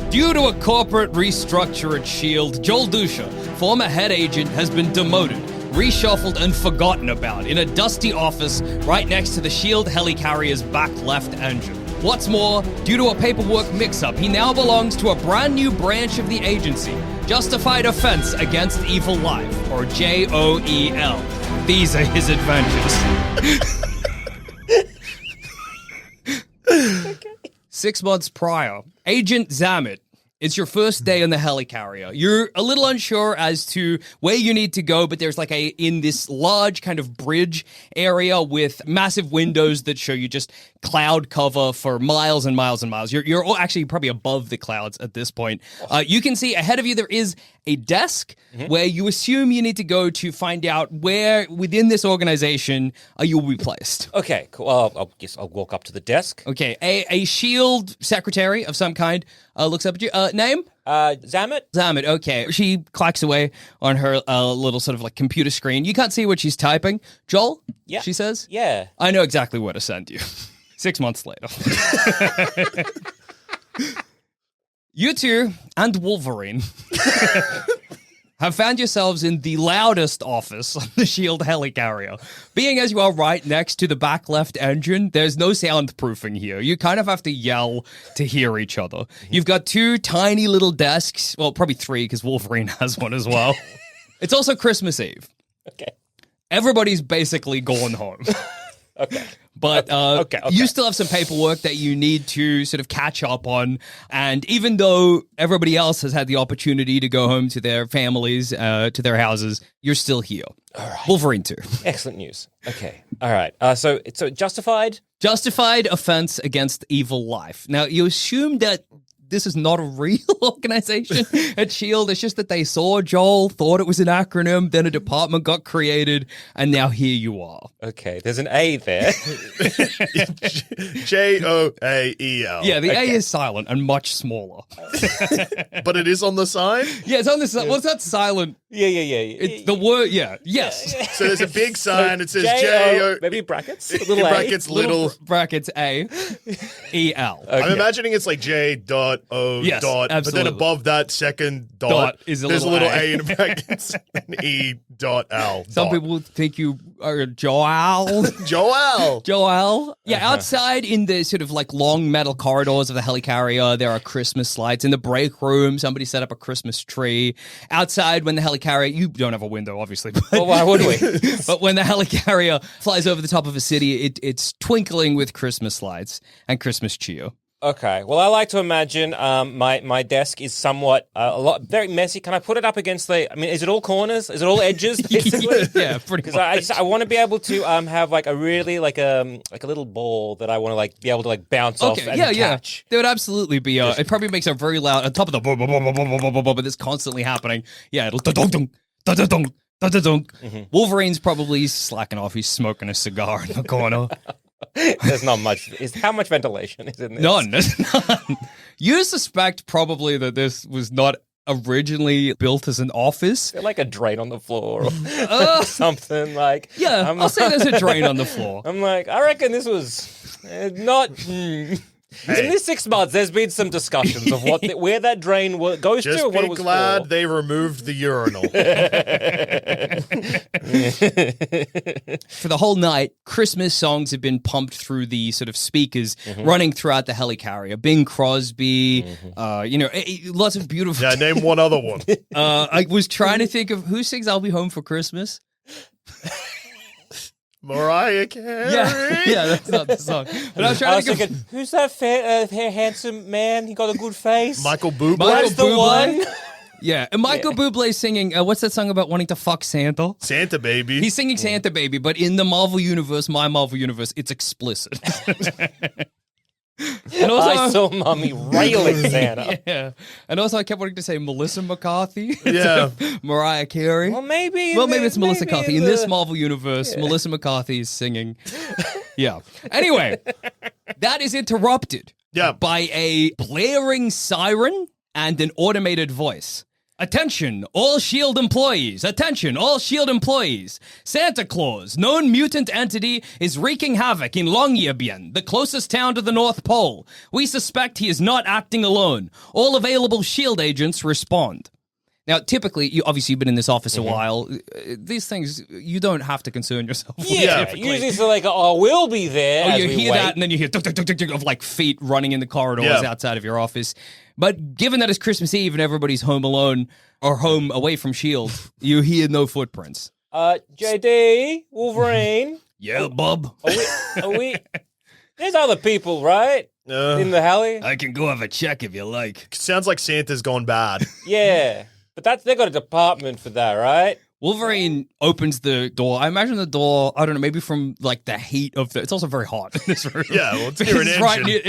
Due to a corporate restructure at S.H.I.E.L.D., Joel Duscher, former head agent, has been demoted, reshuffled, and forgotten about in a dusty office right next to the S.H.I.E.L.D. helicarrier's back left engine. What's more, due to a paperwork mix-up, he now belongs to a brand new branch of the agency, Justified Offense Against Evil Life, or J.O.E.L. These are his adventures. Okay. 6 months prior, Agent Zammit, it's your first day on the helicarrier. You're a little unsure as to where you need to go, but there's in this large kind of bridge area with massive windows that show you just cloud cover for miles and miles and miles. You're actually probably above the clouds at this point. You can see ahead of you there is a desk where you assume you need to go to find out where within this organization you will be placed. Okay, cool. Well, I guess I'll walk up to the desk. Okay, a S.H.I.E.L.D. secretary of some kind looks up at you. Name? Zammit? Zammit, okay. She clacks away on her little sort of computer screen. You can't see what she's typing. Joel? Yeah. She says? Yeah. I know exactly where to send you. 6 months later. You two and Wolverine have found yourselves in the loudest office on the S.H.I.E.L.D. helicarrier. Being as you are right next to the back left engine, there's no soundproofing here. You kind of have to yell to hear each other. You've got two tiny little desks. Well, probably three because Wolverine has one as well. It's also Christmas Eve. Okay. Everybody's basically gone home. Okay. But Okay. You still have some paperwork that you need to sort of catch up on. And even though everybody else has had the opportunity to go home to their families, to their houses, you're still here. All right. Wolverine too. Excellent news. Okay. All right. So justified? Justified offense against evil life. Now, you assume that this is not a real organization at S.H.I.E.L.D. It's just that they saw Joel, thought it was an acronym, then a department got created, and now here you are. Okay, there's an A there. J.O.E.L. Yeah, the A is silent and much smaller. But it is on the sign? Yeah, it's on this. What's that silent? Yeah. It's the word, yes. So there's a big sign. It says J.O. J.O. Maybe brackets? In brackets, little. Brackets A, E-L. Okay. I'm imagining it's like J.O. Yes, dot, but absolutely. then above that second dot, Dot is a there's little a little A. A in brackets and E.L. Some people think you are Joel. Joel. Joel. Yeah, outside in the sort of long metal corridors of the helicarrier, there are Christmas lights. In the break room, somebody set up a Christmas tree. Outside, when the helicarrier, you don't have a window, obviously. But, Well, why would we? but when the helicarrier flies over the top of a city, it's twinkling with Christmas lights and Christmas cheer. Okay. Well, I like to imagine my desk is somewhat very messy. Can I put it up against is it all corners? Is it all edges, basically? Yeah, pretty much. Because I want to be able to have a really a little ball that I want to be able to bounce off and catch. There would absolutely be it probably makes a very loud on top of the boom, boom, boom, boom, boom, boom, boom, boom, but it's constantly happening. Yeah, it'll da-dunk, da-dunk, da-dunk. Wolverine's probably slacking off. He's smoking a cigar in the corner. There's not much. How much ventilation is in this? None. You suspect probably that this was not originally built as an office. Is there a drain on the floor or something Yeah, I'll say there's a drain on the floor. I'm I reckon this was not. In this 6 months, there's been some discussions of where that drain goes Just to and what be it was glad for. they removed the urinal. For the whole night, Christmas songs have been pumped through the sort of speakers running throughout the helicarrier. Bing Crosby, lots of beautiful... Yeah, name one other one. I was trying to think of who sings I'll Be Home for Christmas. Mariah Carey. Yeah, that's not the song. But I was trying to think thinking, who's that fair, handsome man? He got a good face. Michael Bublé. That's the one. Yeah, and Michael Bublé singing, what's that song about wanting to fuck Santa? Santa Baby. He's singing Santa Baby, but in the Marvel Universe, my Marvel Universe, it's explicit. And also, I saw Mummy railing Santa. Yeah. And also I kept wanting to say Melissa McCarthy. Yeah. Mariah Carey. Well, maybe It's Melissa McCarthy. In this Marvel universe, Melissa McCarthy is singing. Yeah. Anyway, that is interrupted by a blaring siren and an automated voice. Attention, all S.H.I.E.L.D. employees. Attention, all S.H.I.E.L.D. employees. Santa Claus, known mutant entity, is wreaking havoc in Longyearbyen, the closest town to the North Pole. We suspect he is not acting alone. All available S.H.I.E.L.D. agents respond. Now, typically, you've been in this office a while. These things, you don't have to concern yourself with. Yeah, typically. usually it's like, oh, we'll be there. Oh, as you we hear wait. that, and then you hear tuk, tuk, tuk, tuk, tuk of like feet running in the corridors Yeah. outside of your office. But given that it's Christmas Eve and everybody's home alone or home away from S.H.I.E.L.D., you hear no footprints. JD, Wolverine. Yeah, Bob. Are we? There's other people, right? In the alley? I can go have a check if you like. Sounds like Santa's gone bad. Yeah. But they got a department for that, right? Wolverine opens the door. I imagine the door, I don't know, maybe from like the heat of it's also very hot in this room. Yeah, well, it's near an engine. Right near,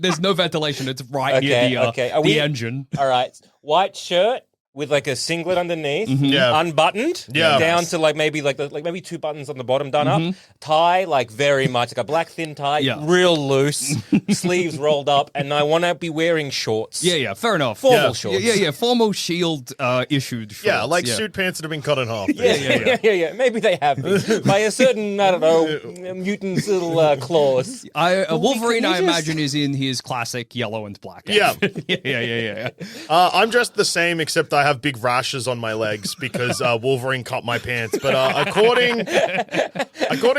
there's no ventilation. It's right near the engine. All right. White shirt with like a singlet underneath, Yeah. unbuttoned, Yeah. down to like maybe maybe 2 buttons on the bottom done up. Tie like very much like a black thin tie, Yeah. real loose, sleeves rolled up, and I want to be wearing shorts. Yeah, fair enough. Formal shorts. Yeah, formal S.H.I.E.L.D. Issued shorts. Yeah, like suit pants that have been cut in half. Yeah. Maybe they have been by a certain, I don't know, mutant's little claws. Wolverine, Can you I just- imagine, is in his classic yellow and black. Yeah. outfit. yeah. I'm dressed the same, except I have big rashes on my legs because Wolverine cut my pants. But according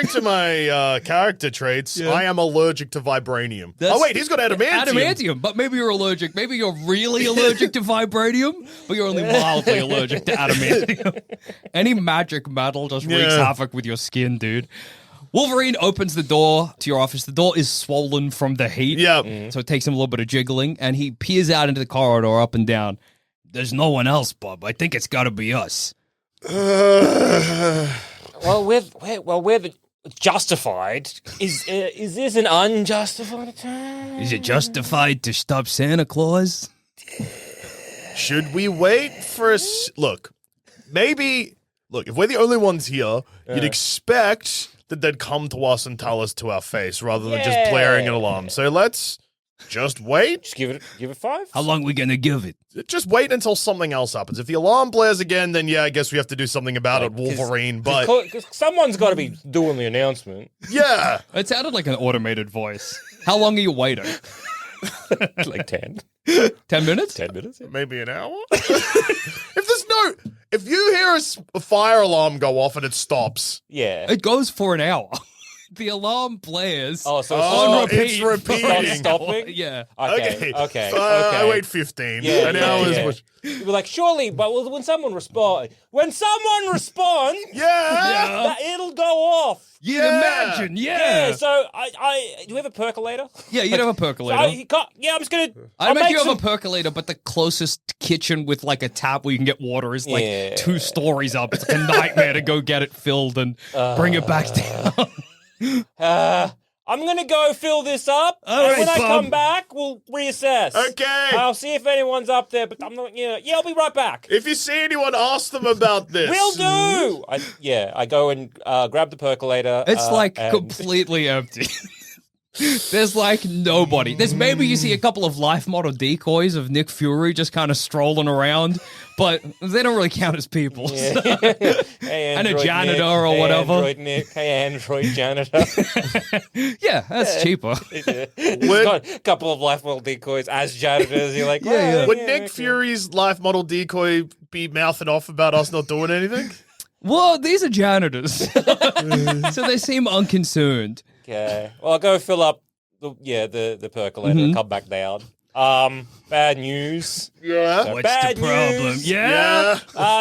to my character traits, I am allergic to vibranium. Oh wait, he's got adamantium. Adamantium, but maybe you're allergic. Maybe you're really allergic to vibranium, but you're only mildly allergic to adamantium. Any magic metal just wreaks havoc with your skin, dude. Wolverine opens the door to your office. The door is swollen from the heat. Yeah. So it takes him a little bit of jiggling, and he peers out into the corridor up and down. There's no one else, Bob. I think it's got to be us. Well, we're the justified. Is this an unjustified attack? Is it justified to stop Santa Claus? Should we wait for look? Maybe if we're the only ones here, you'd expect that they'd come to us and tell us to our face rather than just blaring an alarm. So let's just wait. Just give it 5. How long we gonna give it? Just wait until something else happens. If the alarm blares again, then I guess we have to do something about it, Wolverine. But Cause someone's got to be doing the announcement. yeah, It sounded like an automated voice. How long are you waiting? Like 10. 10 minutes? 10 minutes. maybe an hour. If you hear a fire alarm go off and it stops, Yeah. It goes for an hour. The alarm blares. Oh, so Oh, it's it's repeating. not stopping? Yeah. Okay. I wait 15. Yeah, An hour is what. You were like, surely, but when someone responds, Yeah. it'll go off. You'd Yeah. imagine, Yeah. So I do we have a percolator? Yeah, you'd have a So percolator. I'm just gonna. I I'll bet make you have some- a percolator, but the closest kitchen with like a tap where you can get water is like Yeah. 2 stories up. It's like a nightmare to go get it filled and bring it back down. I'm gonna go fill this up, All and right, when I Bob. come back, we'll reassess. Okay. I'll see if anyone's up there, but I'm not. Yeah, I'll be right back. If you see anyone, ask them about this. Will do. I go and grab the percolator. It's like and- completely empty. There's like nobody. There's maybe you see a couple of life model decoys of Nick Fury just kind of strolling around, but they don't really count as people. Yeah. so- Hey, And a Android janitor Nick. or Hey, whatever. Android Nick. Hey, Android janitor. Yeah, that's cheaper. He's got a couple of life model decoys as janitors. You're like, Yeah. Would Nick Fury's life model decoy be mouthing off about us not doing anything? Well, these are janitors, so they seem unconcerned. Okay. Well, I'll go fill up the percolator and come back down. Bad news. Yeah. So What's bad the problem? news. Yeah.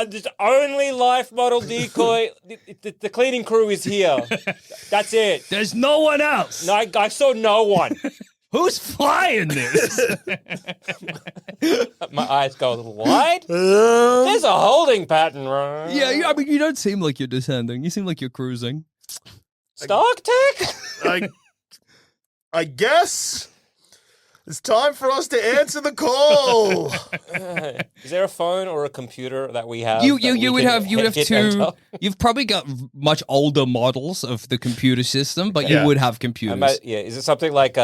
There's only life model decoy. The cleaning crew is here. That's it. There's no one else. No, I saw no one. Who's flying this? My eyes go a little wide. There's a holding pattern, right? Yeah, I mean, you don't seem like you're descending. You seem like you're cruising. Stark Tech? I guess it's time for us to answer the call. Is there a phone or a computer that we have? You that we would can have hit to. enter? You've probably got much older models of the computer system, but Yeah. you would have computers. Is it something like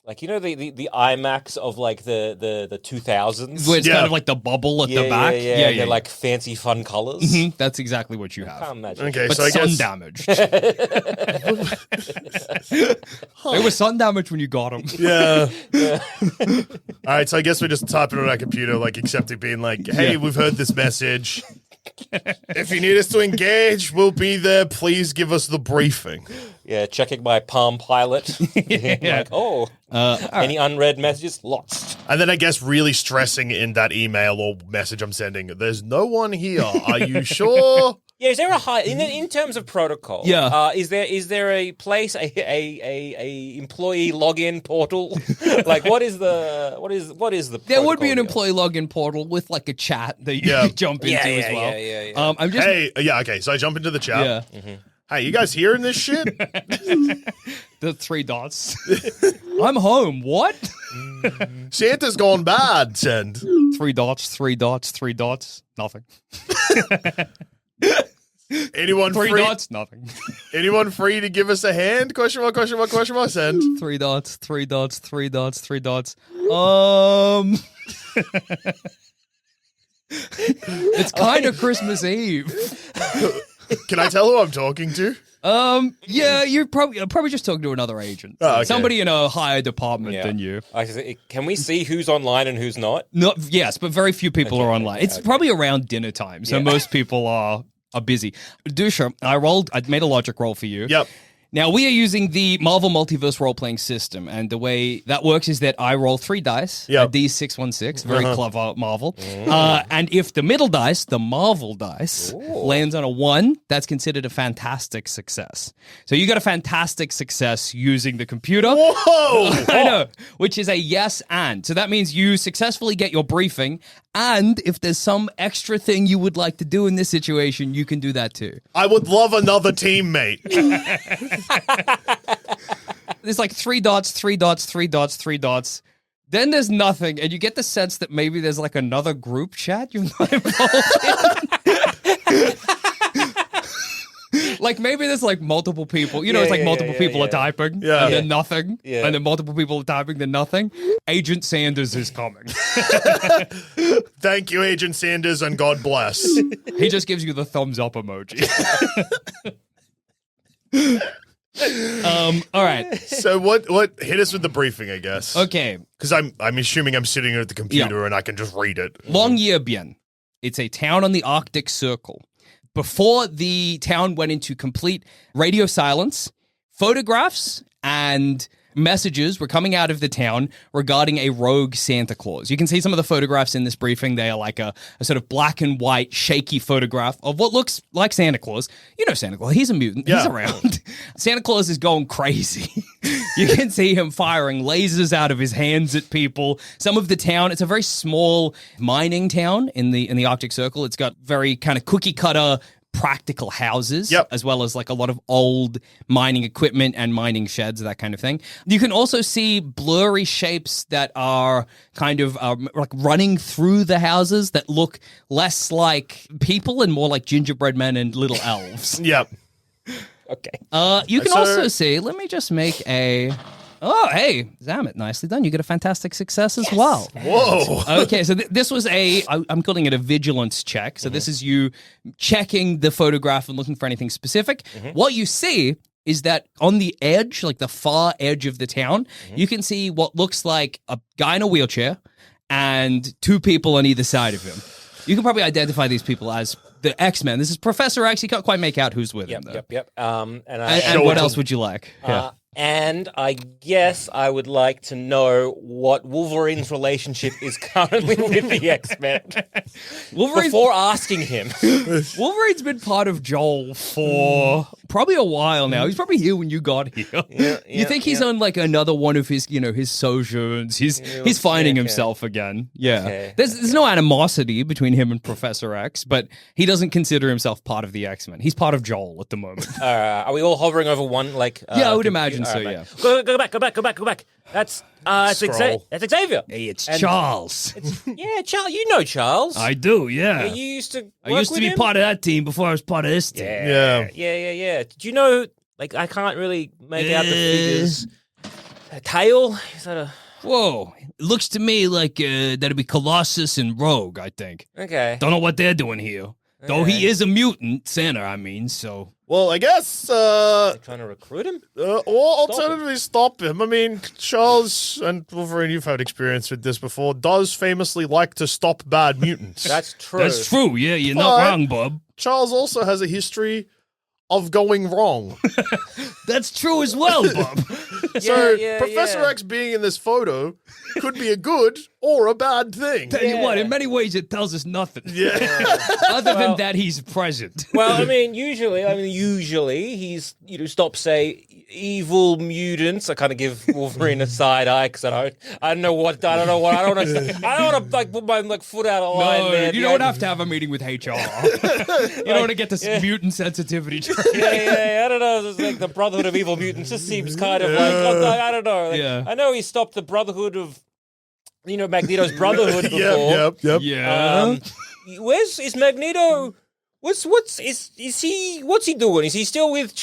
Like, you know, the IMAX of like the 2000s? Where it's kind of like the bubble at the back. Yeah. They're like fancy fun colors. Mhm, that's exactly what you have. Can't imagine. Okay, But so I sun guess damaged. They were sun damaged when you got them. yeah. All right, so I guess we're just typing on our computer, like accepting, being like, "Hey, we've heard this message. If you need us to engage, we'll be there. Please give us the briefing." Yeah, checking my Palm Pilot. Like, any unread messages? Lost. And then I guess really stressing in that email or message I'm sending, "There's no one here. Are you sure?" Yeah, is there a high in terms of protocol? Yeah. Is there a place a employee login portal? Like, what is the There would be protocol an here? employee login portal with like a chat that you Yeah. jump into as well. Yeah. I'm just Hey, yeah, okay. So I jump into the chat. yeah. Hey, you guys hearing this shit? The 3 dots. I'm home. What? Santa's gone bad. Send. 3 dots, 3 dots, 3 dots. Nothing. Anyone 3 free? dots, nothing. Anyone free to give us a hand? Question mark, question mark, question mark, send. 3 dots, 3 dots, 3 dots, 3 dots. It's kind of Christmas Eve. Can I tell who I'm talking to? Yeah, you're probably just talking to another agent. Oh, okay. Somebody in a higher department than you. Can we see who's online and who's not? Yes, but very few people are online. It's probably around dinner time, so most people are busy. Duscher, I made a logic roll for you. Yep. Now, we are using the Marvel Multiverse role-playing system, and the way that works is that I roll 3 dice, Yep. a D616, very clever Marvel, and if the middle dice, the Marvel dice, lands on a 1, that's considered a fantastic success. So you got a fantastic success using the computer. Whoa! I know, which is a yes and. So that means you successfully get your briefing, and if there's some extra thing you would like to do in this situation, you can do that too. I would love another teammate. There's like 3 dots, 3 dots, 3 dots, 3 dots. Then there's nothing, and you get the sense that maybe there's like another group chat you're not involved in. Like maybe there's like multiple people. You know, it's like multiple people are typing, and then nothing, and then multiple people are typing, then nothing. Agent Sanders is coming. Thank you, Agent Sanders, and God bless. He just gives you the thumbs up emoji. All right. So what hit us with the briefing, I guess. Okay. Because I'm assuming I'm sitting at the computer and I can just read it. Longyearbyen. It's a town on the Arctic Circle. Before the town went into complete radio silence, photographs and messages were coming out of the town regarding a rogue Santa Claus. You can see some of the photographs in this briefing. They are like a sort of black and white, shaky photograph of what looks like Santa Claus. You know Santa Claus. He's a mutant. Yeah. He's around. Santa Claus is going crazy. You can see him firing lasers out of his hands at people. Some of the town, it's a very small mining town in the Arctic Circle. It's got very kind of cookie cutter practical houses, as well as like a lot of old mining equipment and mining sheds, that kind of thing. You can also see blurry shapes that are kind of like running through the houses that look less like people and more like gingerbread men and little elves. Yep. Okay. You can also see, let me just make a... Oh, hey, Zammit, nicely done. You get a fantastic success as well. Whoa. Okay, so this was I'm calling it a vigilance check. So this is you checking the photograph and looking for anything specific. What you see is that on the edge, like the far edge of the town, you can see what looks like a guy in a wheelchair and 2 people on either side of him. You can probably identify these people as the X-Men. This is Professor X. You can't quite make out who's with him, though. Yep. And what else would you like? And I guess I would like to know what Wolverine's relationship is currently with the X-Men. Before asking him. Wolverine's been part of J.O.E.L for probably a while now. He's probably here when you got here. You think he's on like another one of his, his sojourns. He's finding himself again. Yeah. Okay. There's no animosity between him and Professor X, but he doesn't consider himself part of the X-Men. He's part of J.O.E.L at the moment. Are we all hovering over one, like... Yeah, I would imagine so, yeah. Go back. That's Scroll. that's Xavier. Hey, it's Charles. Yeah, Charles. You know Charles. I do, yeah. You used to I used to be part of that team before I was part of this team. Yeah. Yeah. Do you know, like, I can't really make out the figures. A tail? Is that a... Whoa. It looks to me like that'd be Colossus and Rogue, I think. Okay. Don't know what they're doing here. Though he is a mutant, Santa, I mean, so... Well, I guess, They're trying to recruit him? or alternatively stop him. I mean, Charles and Wolverine, you've had experience with this before, does famously like to stop bad mutants. That's true. That's true, yeah, you're not But- wrong, Bob. Charles also has a history of going wrong. That's true as well, Bob. So yeah, Professor yeah. X being in this photo could be a good or a bad thing. Tell you what, Yeah. in many ways it tells us nothing. Yeah. Other than that he's present. Well, I mean, usually he's, stops, say, evil mutants. I kind of give Wolverine a side eye because I don't want to like put my foot out of line No, there. you don't have to have a meeting with HR. You don't want to get this mutant sensitivity training. Yeah, I don't know. It's like the Brotherhood of Evil Mutants just seems kind of like, I don't know. Like, Yeah. I know he stopped the Brotherhood of, Magneto's Brotherhood before. Yep. Yeah. Is Magneto? What's he doing? Is he still with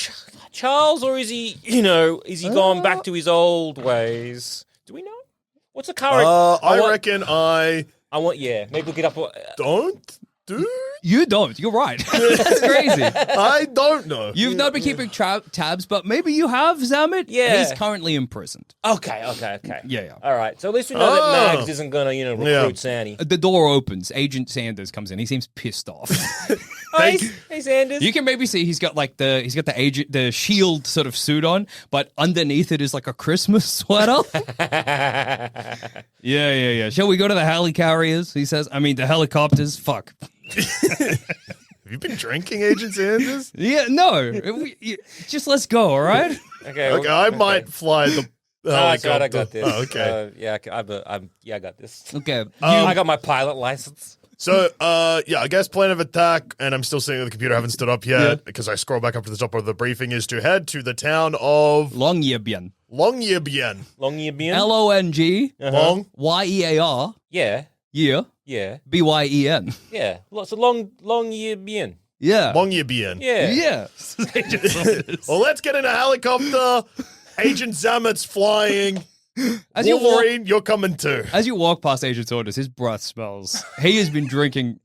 Charles, or is he, is he gone back to his old ways? Do we know? What's the current? I reckon I maybe we'll get up. don't do. You don't. You're right. That's crazy. I don't know. You've not been keeping tabs, but maybe you have, Zammit. Yeah. He's currently imprisoned. Okay. Yeah. All right. So at least we know that Mags isn't gonna, recruit Yeah. Sandy. The door opens. Agent Sanders comes in. He seems pissed off. Hey, Sanders. You can maybe see he's got the shield sort of suit on, but underneath it is like a Christmas sweater. Yeah. Shall we go to the helicarriers? He says. I mean the helicopters. Fuck. Have you been drinking, Agent Sanders? Yeah. No. Just let's go. All right. Okay. Okay, I might fly the That's helicopter. right. I got this. Oh, okay. I got this. Okay. I got my pilot license. So, I guess plan of attack, and I'm still sitting at the computer, I haven't stood up yet, because I scroll back up to the top of the briefing, is to head to the town of Longyearbyen. Longyearbyen. Longyearbyen. Longyear. Yeah. Yeah. Yeah. Byen. Yeah. Lots of Longyearbyen. Yeah. Longyearbyen. Yeah. Yeah. Well, let's get in a helicopter. Agent Zammit's flying. As you walk, Wolverine, you're coming too. as you walk past Agent Orders, his breath smells. He has been drinking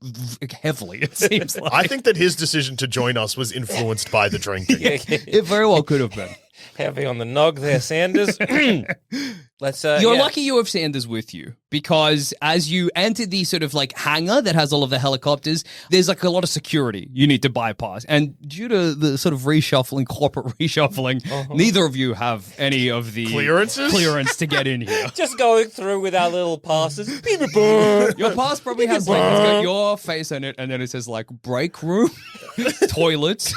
heavily, it seems like. I think that his decision to join us was influenced by the drinking. It very well could have been. Heavy on the nog there, Sanders. Let's. You're lucky you have Sanders with you, because as you enter the sort of like hangar that has all of the helicopters, there's like a lot of security you need to bypass. And due to the sort of corporate reshuffling, neither of you have any of the clearance to get in here. Just going through with our little passes. Your pass probably has like, it's got your face in it, and then it says like break room, toilets,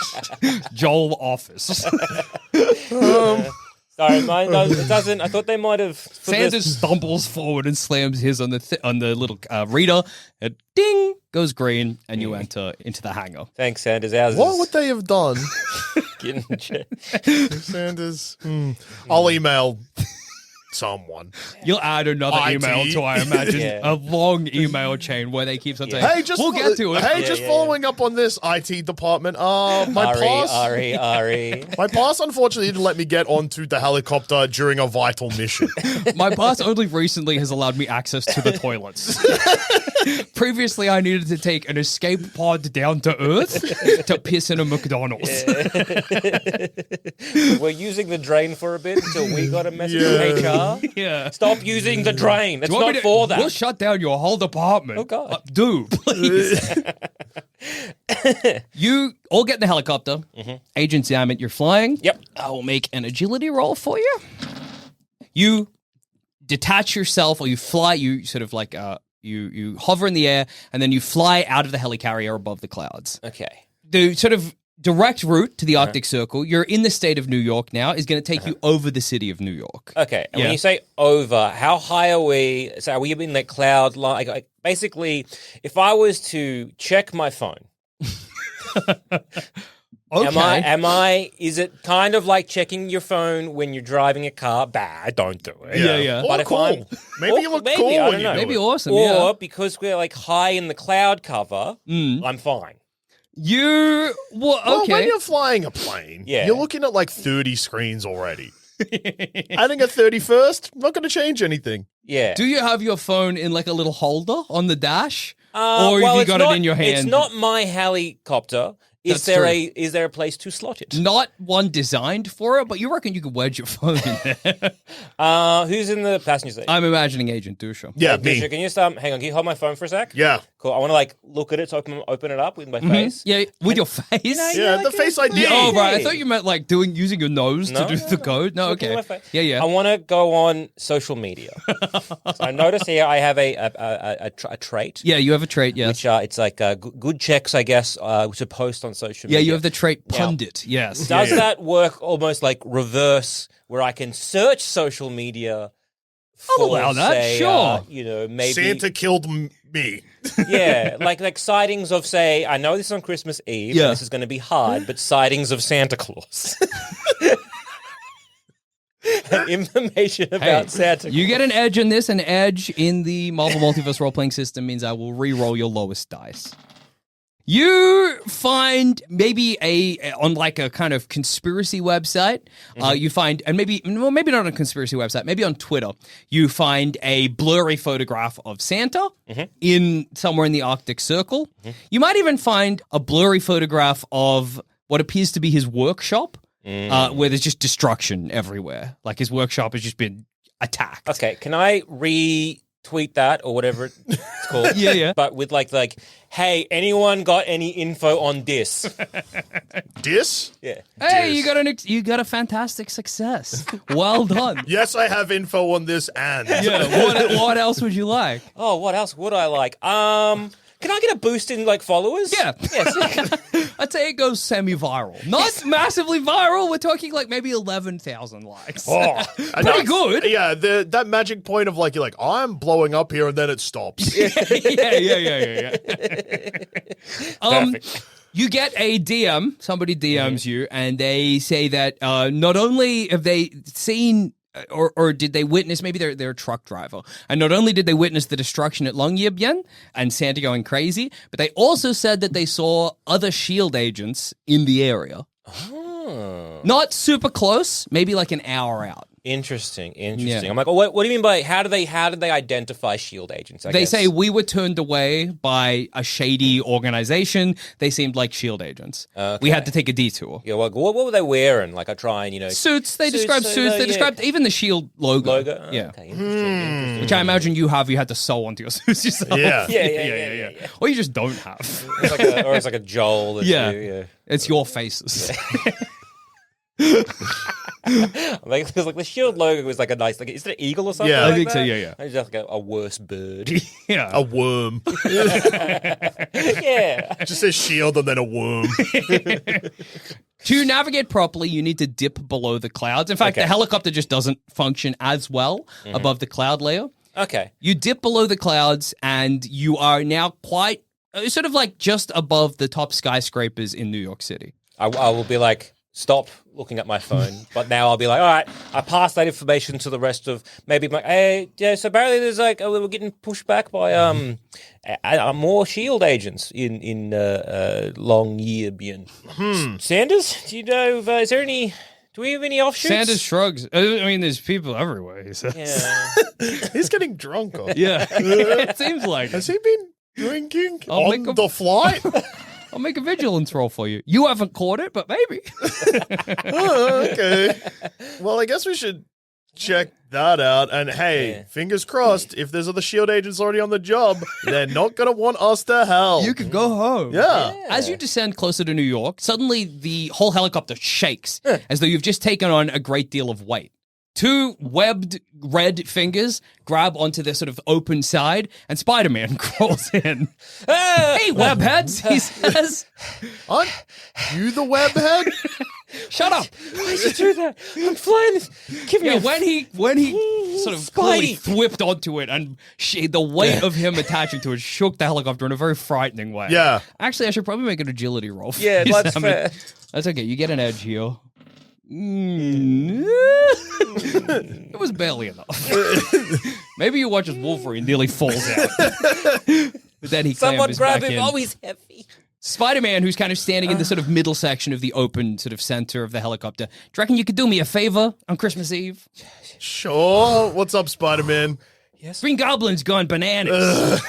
Joel office. Sorry, mine it doesn't. I thought they might have. Sanders stumbles forward and slams his on the little reader. And ding goes green, and you enter into the hangar. Thanks, Sanders. Ours What is would they have done? getting Sanders. I'll email someone. You'll add another IT. email to, I imagine, Yeah. a long email chain where they keep on saying, Hey, just we'll get to it. Hey, just following up on this IT department. My Ari. pass unfortunately didn't let me get onto the helicopter during a vital mission. My pass only recently has allowed me access to the toilets. Previously, I needed to take an escape pod down to Earth to piss in a McDonald's. We're using the drain for a bit until we got a message from HR. Yeah. Stop using the drain. It's Do you want not me to- for that. We'll shut down your whole department. Oh, God. Do, please. You all get in the helicopter. Agent Zammit, you're flying. Yep. I will make an agility roll for you. You detach yourself, or you fly, you sort of like, you hover in the air, and then you fly out of the helicarrier above the clouds. Okay. The sort of direct route to the Arctic Circle, you're in the state of New York now, is going to take you over the city of New York. Okay. And Yeah. when you say over, how high are we? So are we in like cloud line? Like, basically, if I was to check my phone, Okay. is it kind of like checking your phone when you're driving a car? Bad, don't do it. Yeah. Or But if cool. I'm- Maybe you look maybe, cool I when don't you know. do Maybe it. awesome, Or yeah. because we're like high in the cloud cover, I'm fine. Well, Well, okay. when you're flying a plane, Yeah. you're looking at like 30 screens already. Adding a 31st, not going to change anything. Yeah. Do you have your phone in like a little holder on the dash? Or well, have you it's got not, it in your hand? It's not my helicopter. Is That's there a place to slot it? Not one designed for it, but you reckon you could wedge your phone in there? Who's in the passenger seat? I'm imagining Agent Duscher. Yeah, Hey, me. Duscher, can you hang on, can you hold my phone for a sec? Yeah. Cool. I want to like look at it so I can open it up with my face. Yeah, with your face? Yeah, the face ID. Yeah, oh, right. I thought you meant like using your nose to do the code. No, Looking okay. at my face. Yeah. I want to go on social media. So I notice here I have a trait. Yeah, you have a trait, yes. Which it's like good checks, I guess, to post on social Yeah, media. you have the trait pundit, yes. Does that work almost like reverse, where I can search social media? I'll allow that, say, sure. Maybe Santa killed me. yeah, like sightings of, say, I know this is on Christmas Eve, Yeah. and this is going to be hard, but sightings of Santa Claus. Information about Santa Claus. You get an edge in this. An edge in the Marvel Multiverse role-playing system means I will re-roll your lowest dice. You find maybe on like a kind of conspiracy website, you find, and maybe not on a conspiracy website, maybe on Twitter, you find a blurry photograph of Santa in somewhere in the Arctic Circle. You might even find a blurry photograph of what appears to be his workshop, where there's just destruction everywhere. Like his workshop has just been attacked. Okay, can I retweet that or whatever it's called? Yeah. But with like, hey, anyone got any info on this? Dis? Yeah. Hey, Dis. you got a fantastic success. Well done. Yes, I have info on this and. Yeah. What else would you like? Oh, what else would I like? Can I get a boost in like followers? Yeah. Yes. I'd say it goes semi-viral. Not massively viral. We're talking like maybe 11,000 likes. Oh, Pretty good. Yeah, that magic point of like, you're like, I'm blowing up here and then it stops. yeah. Perfect. You get a DM. Somebody DMs you, and they say that not only have they seen or did they witness, maybe they're a truck driver, and not only did they witness the destruction at Longyearbyen and Santa going crazy, but they also said that they saw other S.H.I.E.L.D. agents in the area. Oh. Not super close, maybe like an hour out. Interesting. Yeah. I'm like, what do you mean by how did they identify S.H.I.E.L.D. agents? I They guess? say we were turned away by a shady organization. They seemed like S.H.I.E.L.D. agents. We had to take a detour. Yeah, well, what were they wearing? Like, I try and Suits. They described suits. They described even the S.H.I.E.L.D. logo. logo. Oh, Yeah. Okay. Interesting. Which I imagine you had to sew onto your suits yourself. Yeah. Yeah. Or you just don't have. It's like a Joel. That's Yeah. you, It's your faces. Like, because like the S.H.I.E.L.D. logo was like a nice, like, is it an eagle or something? Yeah. I like think so, that? yeah. It's just like a worse bird. Yeah. A worm. Yeah. Just says shield and then a worm. To navigate properly, you need to dip below the clouds. In fact, Okay. the helicopter just doesn't function as well above the cloud layer. Okay. You dip below the clouds, and you are now quite sort of like just above the top skyscrapers in New York City. I will be like, stop looking at my phone. But now I'll be like, all right, I pass that information to the rest of maybe my, hey, yeah, so apparently there's like, we're getting pushed back by more S.H.I.E.L.D. agents in Longyearbyen. Sanders, do you know, is there any, do we have any offshoots? Sanders shrugs. I mean, there's people everywhere, he says. Yeah. He's getting drunker. Yeah. It seems like Has it. he been drinking I'll make on a- the flight? I'll make a vigilance roll for you. You haven't caught it, but maybe. Oh, okay. Well, I guess we should check that out. And hey, Yeah. fingers crossed, if there's other S.H.I.E.L.D. agents already on the job, they're not going to want us to help. You can go home. Yeah. As you descend closer to New York, suddenly the whole helicopter shakes as though you've just taken on a great deal of weight. Two webbed red fingers grab onto the sort of open side, and Spider-Man crawls in. Hey, webheads, he says. Aren't you the webhead? Shut up. Why did you do that? I'm flying this. Give me Yeah, a when he sort of clearly Spidey. whipped onto it, and the weight of him attaching to it shook the helicopter in a very frightening way. Yeah. Actually, I should probably make an agility roll. For Yeah, you, that's Zammit. fair. That's okay. You get an edge here. It was barely enough. Maybe you watch as Wolverine nearly falls out. But then he Someone clambers grab back him. in. Oh, he's heavy. Spider-Man, who's kind of standing in the sort of middle section of the open sort of center of the helicopter. Do you reckon you could do me a favor on Christmas Eve? Sure. What's up, Spider-Man? Yes. Green Goblin's gone bananas.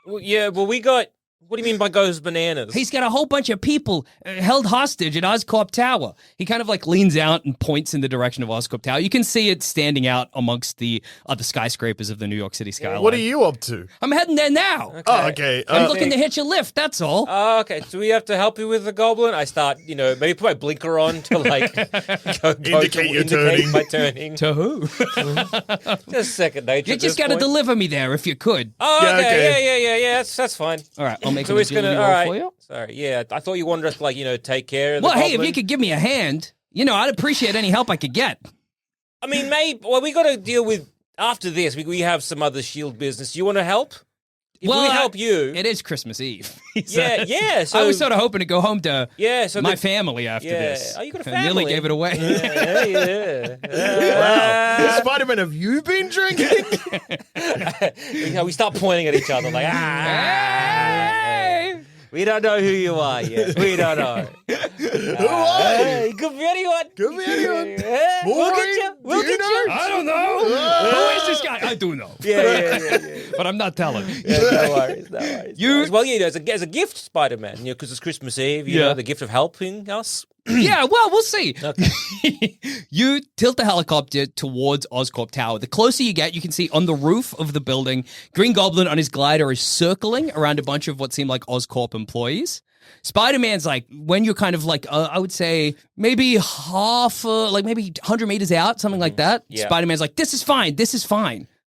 Well, yeah, well, we got... What do you mean by goes bananas? He's got a whole bunch of people held hostage at Oscorp Tower. He kind of like leans out and points in the direction of Oscorp Tower. You can see it standing out amongst the other skyscrapers of the New York City skyline. What are you up to? I'm heading there now. Oh, okay. I'm looking to hitch a lift, that's all. Oh, okay. Do we have to help you with the goblin? I start, maybe put my blinker on to like Indicate my turning. To who? Just second nature. You just got to deliver me there if you could. Oh, Yeah, okay. okay. Yeah. That's fine. All right, I'll make So an it's gonna. agility All roll right. for you. Sorry. Yeah, I thought you wanted us to like take care of the Well, hey, if goblin. you could give me a hand, I'd appreciate any help I could get. I mean, maybe. Well, we got to deal with after this. We have some other shield business. Do you want to help? If we help you. It is Christmas Eve. Yeah. So I was sort of hoping to go home to so my family after this. Oh, you got a I nearly family? gave it away. Yeah. Spider-Man, have you been drinking? We start pointing at each other like, Hey! we don't know who you are yet. We don't know. Who are you? Hey, could be anyone. Could be anyone. We'll Wolverine? get you. We'll Do you get you. know? I don't know. Who is this guy? I do know. Yeah. But I'm not telling. No worries. You- Well, as a gift, Spider-Man, because it's Christmas Eve, you Yeah. know, the gift of helping us. Yeah, well, we'll see. Okay. You tilt the helicopter towards Oscorp Tower. The closer you get, you can see on the roof of the building, Green Goblin on his glider is circling around a bunch of what seem like Oscorp employees. Spider-Man's like, when you're kind of like, I would say maybe maybe 100 meters out, something like that. Yeah. Spider-Man's like, this is fine.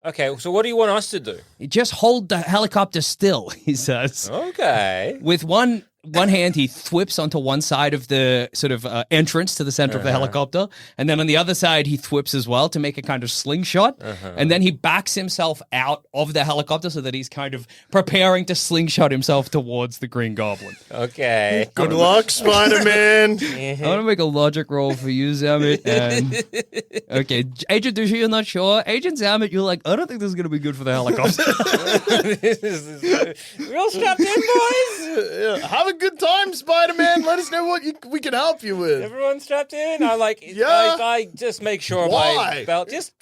Okay, so what do you want us to do? Just hold the helicopter still, he says. Okay. With one hand, he thwips onto one side of the sort of entrance to the center of the helicopter, and then on the other side, he thwips as well to make a kind of slingshot, and then he backs himself out of the helicopter so that he's kind of preparing to slingshot himself towards the Green Goblin. Okay. Good luck, Spider-Man. I'm gonna make a logic roll for you, Zammit. And okay, Agent Duscher, you're not sure. Agent Zammit, you're like, I don't think this is gonna be good for the helicopter. We're all strapped in, boys. Have a good time, Spider-Man. Let us know what we can help you with. Everyone strapped in. Yeah. I just make sure Why? my belt. Just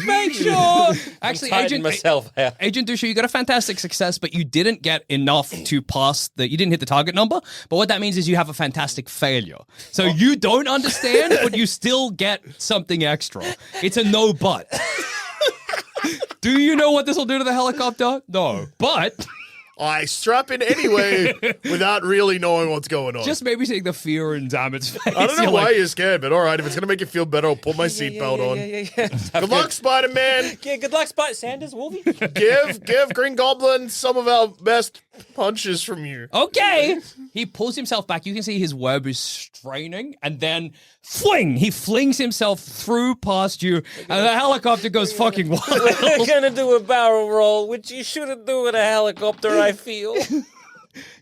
make sure. Actually, I'm tightening Agent myself out. Agent Duscher, you got a fantastic success, but you didn't get enough to pass you didn't hit the target number. But what that means is you have a fantastic failure. So you don't understand, but you still get something extra. It's a no but. Do you know what this will do to the helicopter? No. But I strap in anyway without really knowing what's going on. just maybe seeing the fear in Zammit's face. I don't know you're why like, you're scared, but all right, if it's going to make you feel better, I'll put my seatbelt on. Yeah. Good luck, Spider-Man. Yeah, good luck, Sanders, Wolvie. Give Green Goblin some of our best punches from you. Okay. He pulls himself back. You can see his web is straining, and then fling! He flings himself through past you, and the helicopter goes fucking wild. We're gonna do a barrel roll, which you shouldn't do with a helicopter, I feel.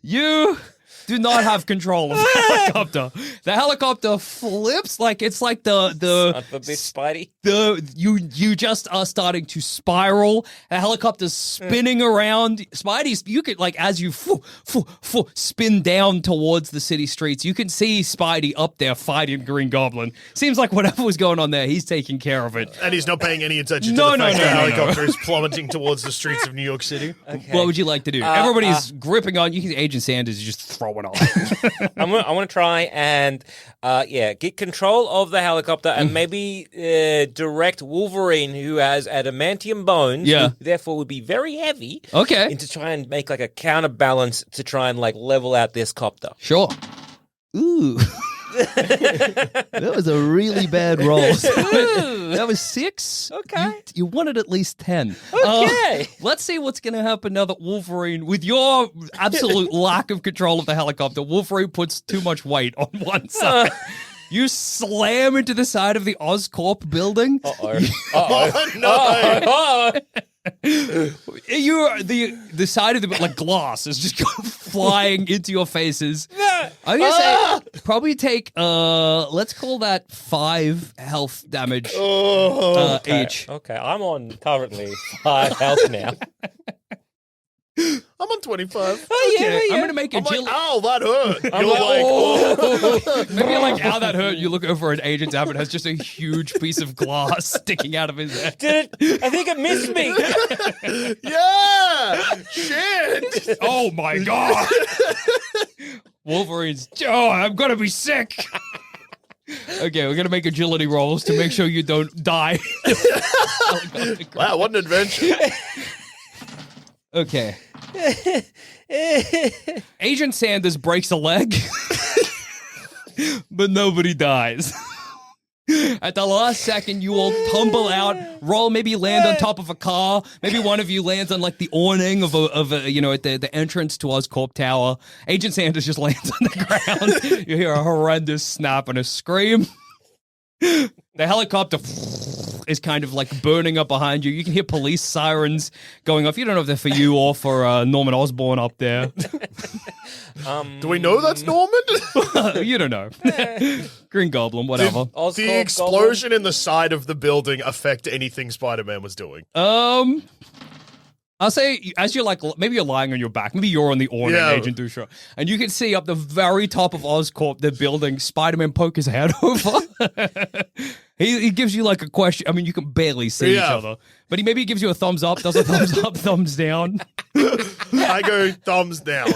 You do not have control of the helicopter. The helicopter flips like it's like Son of a bitch, Spidey. you just are starting to spiral. The helicopter's spinning around. Spidey's, you could like as you spin down towards the city streets, you can see Spidey up there fighting Green Goblin. Seems like whatever was going on there, he's taking care of it. And he's not paying any attention No, to the no, fact no, the no, helicopter is plummeting towards the streets of New York City. Okay. What would you like to do? Everybody's gripping on. You can see Agent Sanders is just throwing off. I want to try and, get control of the helicopter and maybe direct Wolverine, who has adamantium bones, Yeah. who therefore would be very heavy, Okay. into try and make like a counterbalance to try and like level out this copter. Sure. Ooh. That was a really bad roll. That was 6. Okay. You wanted at least 10. Okay. Let's see what's going to happen now that Wolverine, with your absolute lack of control of the helicopter, Wolverine puts too much weight on one side. You slam into the side of the Oscorp building. Oh, no. You're the side of the like glass is just going flying into your faces. I'm gonna say probably take let's call that 5 health damage each. Okay, I'm on currently 5 health now. I'm on 25. Oh, yeah, Okay, yeah. I'm gonna make I'm like, agility. ow, that hurt. You're I'm like, oh. Maybe you're like, how that hurt. You look over and Agent Zammit has just a huge piece of glass sticking out of his head. Did it? I think it missed me. Yeah! Shit! Oh my god! Wolverine's. Oh, I'm gonna be sick. Okay, we're gonna make agility rolls to make sure you don't die. Wow, what an adventure. Okay. Agent Sanders breaks a leg, but nobody dies. At the last second, you all tumble out, roll, maybe land on top of a car. Maybe one of you lands on like the awning of a you know, at the entrance to Oscorp Tower. Agent Sanders just lands on the ground. You hear a horrendous snap and a scream. The helicopter is kind of like burning up behind you. You can hear police sirens going off. You don't know if they're for you or for Norman Osborn up there. Do we know that's Norman? You don't know. Green Goblin, whatever. Oscorp, The explosion in the side of the building affect anything Spider-Man was doing? I'll say, as you're like, maybe you're lying on your back, maybe you're on the awning, Yeah. Agent Duscher, and you can see up the very top of Oscorp, the building, Spider-Man poke his head over. He gives you like a question. I mean, you can barely see each Yeah. other, but he maybe gives you a thumbs up, does a thumbs up, thumbs down. I go thumbs down.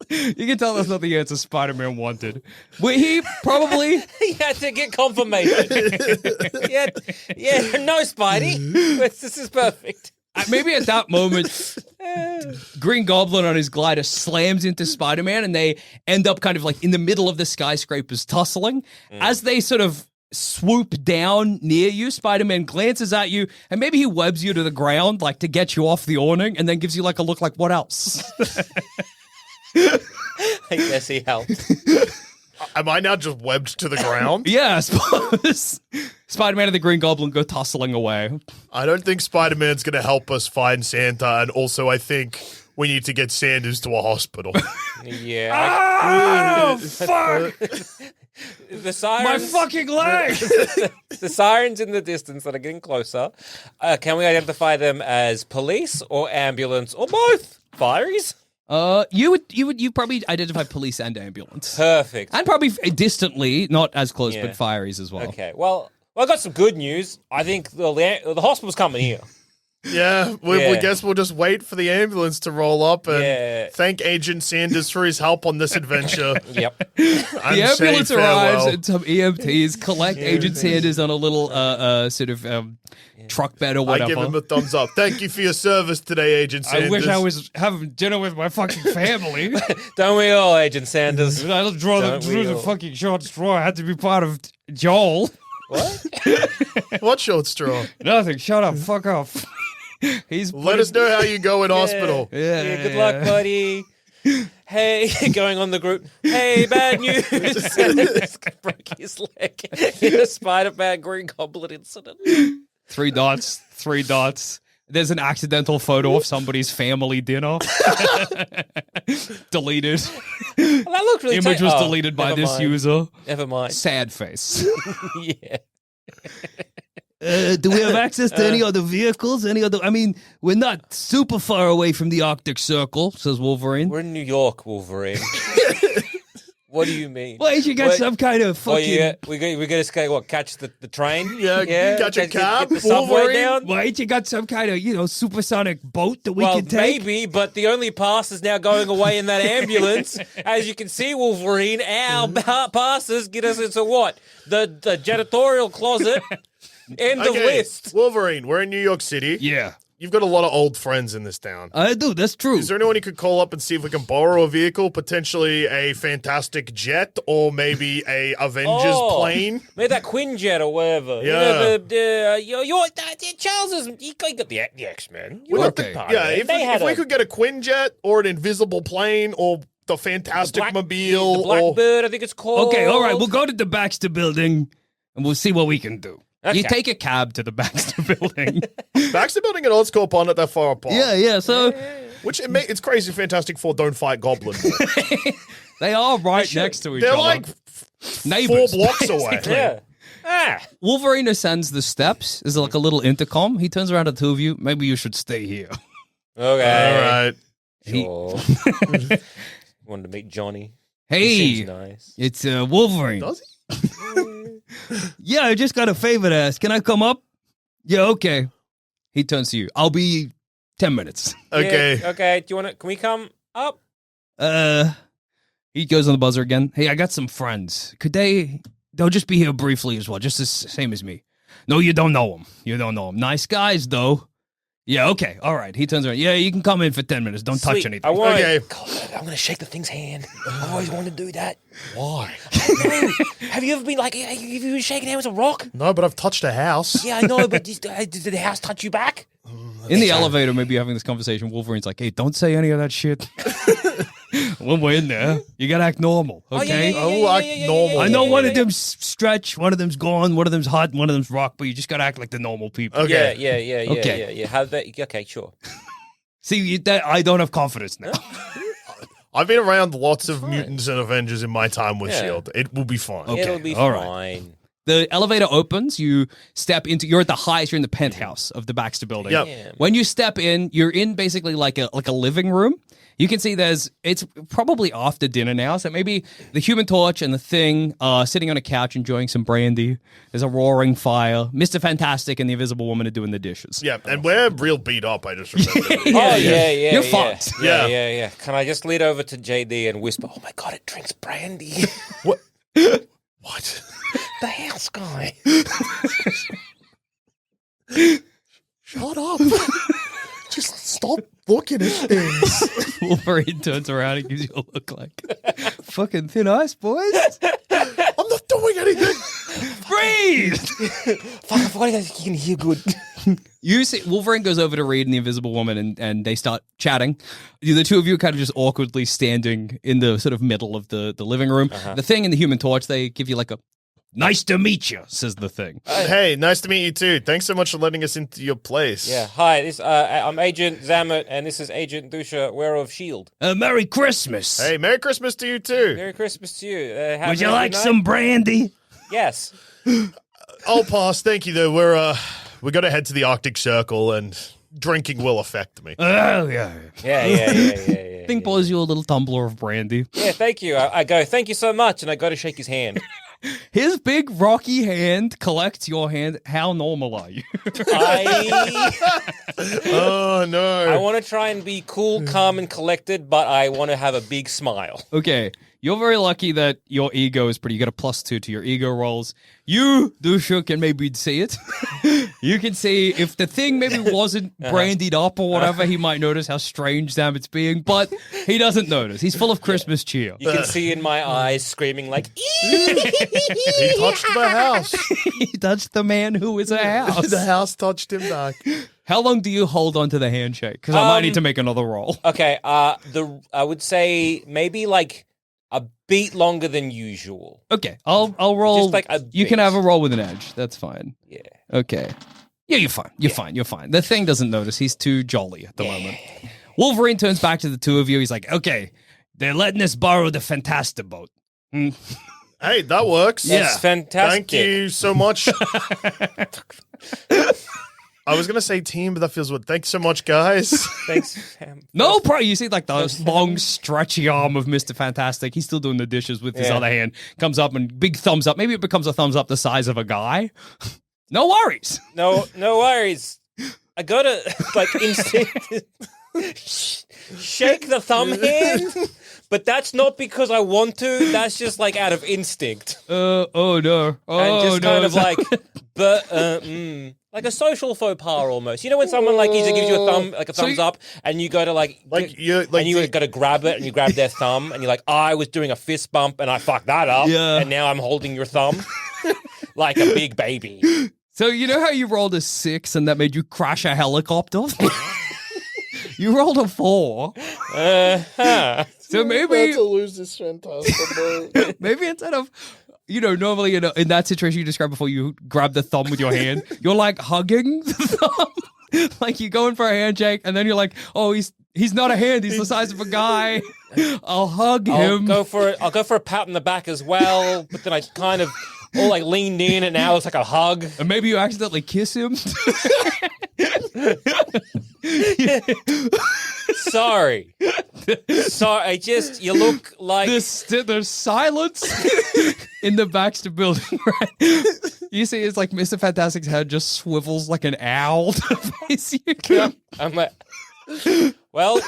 You can tell that's not the answer Spider-Man wanted. Well, he probably... He had to get confirmation. Yeah, no, Spidey. This is perfect. Maybe at that moment, Green Goblin on his glider slams into Spider-Man and they end up kind of like in the middle of the skyscrapers tussling. As they sort of swoop down near you, Spider-Man glances at you and maybe he webs you to the ground like to get you off the awning and then gives you like a look like, what else? I guess he helped. Am I now just webbed to the ground? Yeah, I suppose. Spider-Man and the Green Goblin go tussling away. I don't think Spider-Man's going to help us find Santa, and also I think we need to get Sanders to a hospital. Yeah. Oh, fuck! The sirens. My fucking leg! The sirens in the distance that are getting closer. Can we identify them as police or ambulance or both? Fireys? You probably identify police and ambulance. Perfect. And probably distantly, not as close, Yeah. but fireys as well. Okay. Well, I got some good news. I think the hospital's coming here. Yeah, we Yeah. guess we'll just wait for the ambulance to roll up and Yeah. thank Agent Sanders for his help on this adventure. Yep. The And ambulance say arrives farewell. and some EMTs collect Agent Sanders on a little sort of truck bed or I whatever. give him a thumbs up. Thank you for your service today, Agent Sanders. I wish I was having dinner with my fucking family. Don't we all, Agent Sanders? I drew Don't we the all? fucking short straw. I had to be part of J.O.E.L. What? What short straw? Nothing. Shut up. Fuck off. He's Let us know how you go in hospital. Yeah, good luck, buddy. Hey, going on the group. Hey, bad news. Broke his leg in a Spider-Man Green Goblin incident. 3 dots. 3 dots. There's an accidental photo of somebody's family dinner. Deleted. Well, that looked really Image was oh, deleted by never this mind. user. Never mind. Sad face. Yeah. Do we have access to any other vehicles? Any other? I mean, we're not super far away from the Arctic Circle, says Wolverine. We're in New York, Wolverine. What do you mean? Well, you got What- some kind of Oh, fucking. yeah, we got to skate. What? Catch the train? Yeah, catch a cab, Get the subway Wolverine? down. Well, ain't you got some kind of, supersonic boat that we Well, can take? maybe, but the only pass is now going away in that ambulance. As you can see, Wolverine, our passes get us into what? The janitorial closet. End of Okay, list. Wolverine, we're in New York City. Yeah. You've got a lot of old friends in this town. I do, that's true. Is there anyone you could call up and see if we can borrow a vehicle, potentially a fantastic jet or maybe a Avengers plane? Maybe that Quinjet or whatever. Yeah. Charles is, you got the X-Men. You Well, got okay. the part Yeah, of it. if They had we a- could get a Quinjet or an invisible plane or the Fantastic Black- Mobile the or... Blackbird, I think it's called. Okay, all right, we'll go to the Baxter building and we'll see what we can do. You Okay. take a cab to the Baxter building. Baxter Building and Oscorp aren't that far apart. yeah, so Which it's crazy Fantastic Four don't fight Goblin. they are right next to each They're other. like Neighbors, 4 blocks away. basically. Yeah. Wolverine ascends the steps. There's like a little intercom. He turns around to the two of you. Maybe you should stay here. Okay. All right. Sure. Wanted to meet Johnny. He Hey, seems nice. it's Wolverine. Does Yeah, I just got a favor to ask. Can I come up? Yeah, okay. He turns to you. I'll be 10 minutes. Okay. Yeah, okay. Do you want to? Can we come up? He goes on the buzzer again. Hey, I got some friends. They'll just be here briefly as well, just the same as me. No, you don't know them. You don't know them. Nice guys, though. Yeah, okay. All right. He turns around. Yeah, you can come in for 10 minutes. Don't touch Sweet. anything. I want. Okay. God, I'm gonna shake the thing's hand. I've always wanted to do that. Why? Have you ever been like? Have you been shaking hands with a rock? No, but I've touched a house. Yeah, I know, but did the house touch you back? In the elevator, maybe having this conversation, Wolverine's like, hey, don't say any of that shit. When we're in there, you gotta act normal, okay? I will act normal. I know one of them's stretch, one of them's gone, one of them's hot, one of them's rock, but you just gotta act like the normal people. Okay. Yeah. Okay. Yeah. How that? Okay, sure. See, I don't have confidence now. I've been around lots of mutants and Avengers in my time with S.H.I.E.L.D. It will be fine. Okay. It'll be all right. fine. The elevator opens, you step into, you're at the highest, you're in the penthouse of the Baxter building. Yep. Yeah. When you step in, you're in basically like a living room. You can see it's probably after dinner now, so maybe the Human Torch and the Thing are sitting on a couch enjoying some brandy. There's a roaring fire. Mr. Fantastic and the Invisible Woman are doing the dishes. Yeah, and we're real beat up, I just remember. Yeah. You're fucked. Yeah. Can I just lead over to JD and whisper, oh my God, it drinks brandy. What? What? The house guy. Shut up. Just stop looking at things. Wolverine turns around and gives you a look like, fucking thin ice, boys. I'm not doing anything. Breathe! Fuck, I forgot that you can hear good. You see, Wolverine goes over to Reed and the Invisible Woman, and they start chatting. The two of you are kind of just awkwardly standing in the sort of middle of the living room. The Thing and the Human Torch, they give you like a, nice to meet you, says the Thing. Hey, nice to meet you too. Thanks so much for letting us into your place. Yeah, hi, I'm Agent Zammit, and this is Agent Duscher, wearer of S.H.I.E.L.D. Merry Christmas. Hey, Merry Christmas to you too. Merry Christmas to you. Have Would you a like good night? some brandy? Yes. I'll pass. Thank you though. We got to head to the Arctic Circle, and drinking will affect me. Oh, yeah. Yeah. Thing pours you a little tumbler of brandy. Yeah, thank you. I go, thank you so much, and I go to shake his hand. His big rocky hand collects your hand. How normal are you? Oh no! I want to try and be cool, calm, and collected, but I want to have a big smile. Okay, you're very lucky that your ego is pretty. You got a +2 to your ego rolls. You, Duscher, can maybe see it. You can see if the Thing maybe wasn't brandied up or whatever, he might notice how strange Zammit's being, but he doesn't notice. He's full of Christmas cheer. You can see in my eyes screaming like, He touched the house. He touched the man who is a house. The house touched him back. How long do you hold on to the handshake? Because I might need to make another roll. okay, I would say maybe like a beat longer than usual. Okay, I'll roll. Just like a you can bit. have a roll with an edge. That's fine. Yeah. Okay. Yeah, you're fine. You're fine. The Thing doesn't notice. He's too jolly at the moment. Wolverine turns back to the two of you. He's like, okay, they're letting us borrow the Fantasta boat. Hey, that works. That's fantastic. Thank you so much. I was gonna say team, but that feels weird. Thanks so much, guys. Thanks, Sam. No, you see like the long, stretchy arm of Mr. Fantastic. He's still doing the dishes with his other hand. Comes up and big thumbs up. Maybe it becomes a thumbs up the size of a guy. No worries. No worries. I gotta like instinct shake the thumb hand, but that's not because I want to. That's just like out of instinct. Oh no. Oh And just no. kind of like, like a social faux pas almost. You know when someone like either gives you a thumb, like a thumbs up, and you go to Like you, like and you the- got to grab it, and you grab their thumb, and you're like, I was doing a fist bump, and I fucked that up, Yeah. and now I'm holding your thumb like a big baby. So you know how you rolled a 6 and that made you crash a helicopter? You rolled a 4. So maybe lose this fantastic. maybe instead of, normally in that situation you described before, you grab the thumb with your hand, you're like hugging the thumb. Like you go in for a handshake and then you're like, oh, he's not a hand, he's the size of a guy. I'll hug I'll him. go for a pat on the back as well, but then I kind of all like leaned in, and now it's like a hug. And maybe you accidentally kiss him. Sorry. You look like There's silence in the Baxter building, right? You see, it's like Mr. Fantastic's head just swivels like an owl to face you. I'm like, well,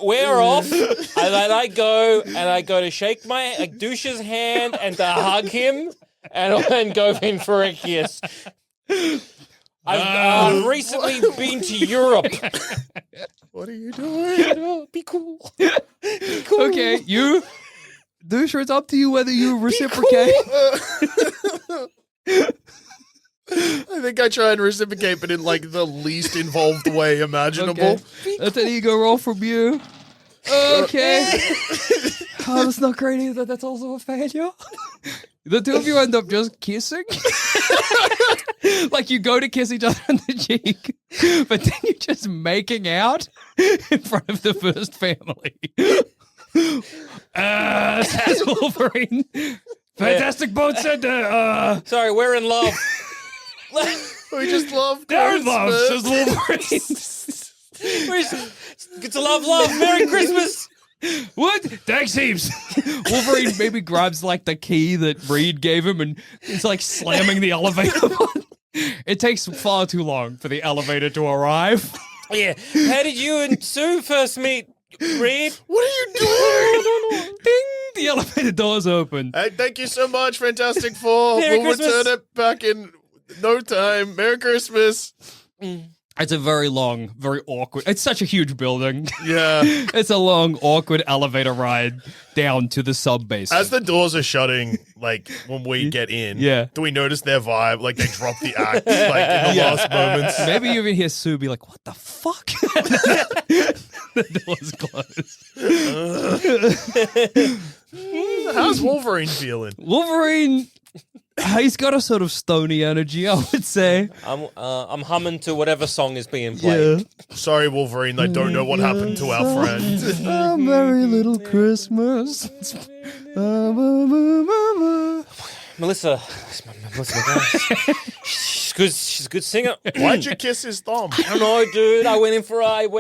we're off. And then I go to shake Duscher's hand and to hug him, and then go in for a kiss. I've recently been to Europe. What are you doing? Be cool. Okay, Duscher, it's up to you whether you reciprocate. I think I try and reciprocate, but in like the least involved way imaginable. Okay. That's an ego roll from you. Okay. Oh, that's not great either. That's also a failure. The two of you end up just kissing. Like you go to kiss each other on the cheek, but then you're just making out in front of the first family. Says Wolverine. Fantastic Boat Center. Sorry, we're in love. We just love They're in love, Christmas. says Wolverine. Get to love. Merry Christmas. What? Thanks heaps. Wolverine maybe grabs like the key that Reed gave him and it's like slamming the elevator button. It takes far too long for the elevator to arrive. Yeah. How did you and Sue first meet, Reed? What are you doing? Ding! The elevator doors open. Hey, thank you so much, Fantastic Four. Merry We'll Christmas. return it back in no time. Merry Christmas. It's a very long, very awkward. It's such a huge building. Yeah. It's a long, awkward elevator ride down to the sub base. As the doors are shutting, like when we get in, Yeah. do we notice their vibe? Like they drop the act, like in the last moments. Maybe you even hear Sue be like, "What the fuck?" The doors close. How's Wolverine feeling? Wolverine, he's got a sort of stony energy, I would say. I'm humming to whatever song is being played. Sorry, Wolverine. I don't know what happened to our friend. A merry little Christmas. Melissa McGrath. She's a good singer. Why'd you kiss his thumb? I don't know, dude. I went in.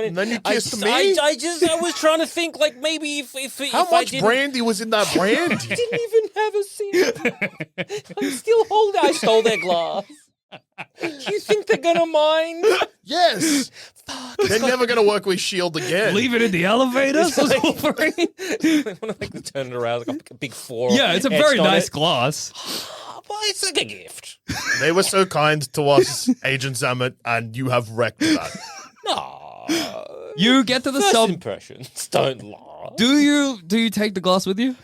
And then you kissed me? I was trying to think, like, maybe if How I much didn't, brandy was in that brandy? didn't even have a sip. I'm still holding. I stole their glass. Do you think they're gonna mind? Yes. They're never going to work with S.H.I.E.L.D. again. Leave it in the elevator, says Wolverine. I want to like turn it around like a big four. Yeah, it's a etched very on nice it. glass. But it's like a gift. They were so kind to us, Agent Zammit, and you have wrecked that. No. You get to the First sub. impressions don't lie. Do you take the glass with you?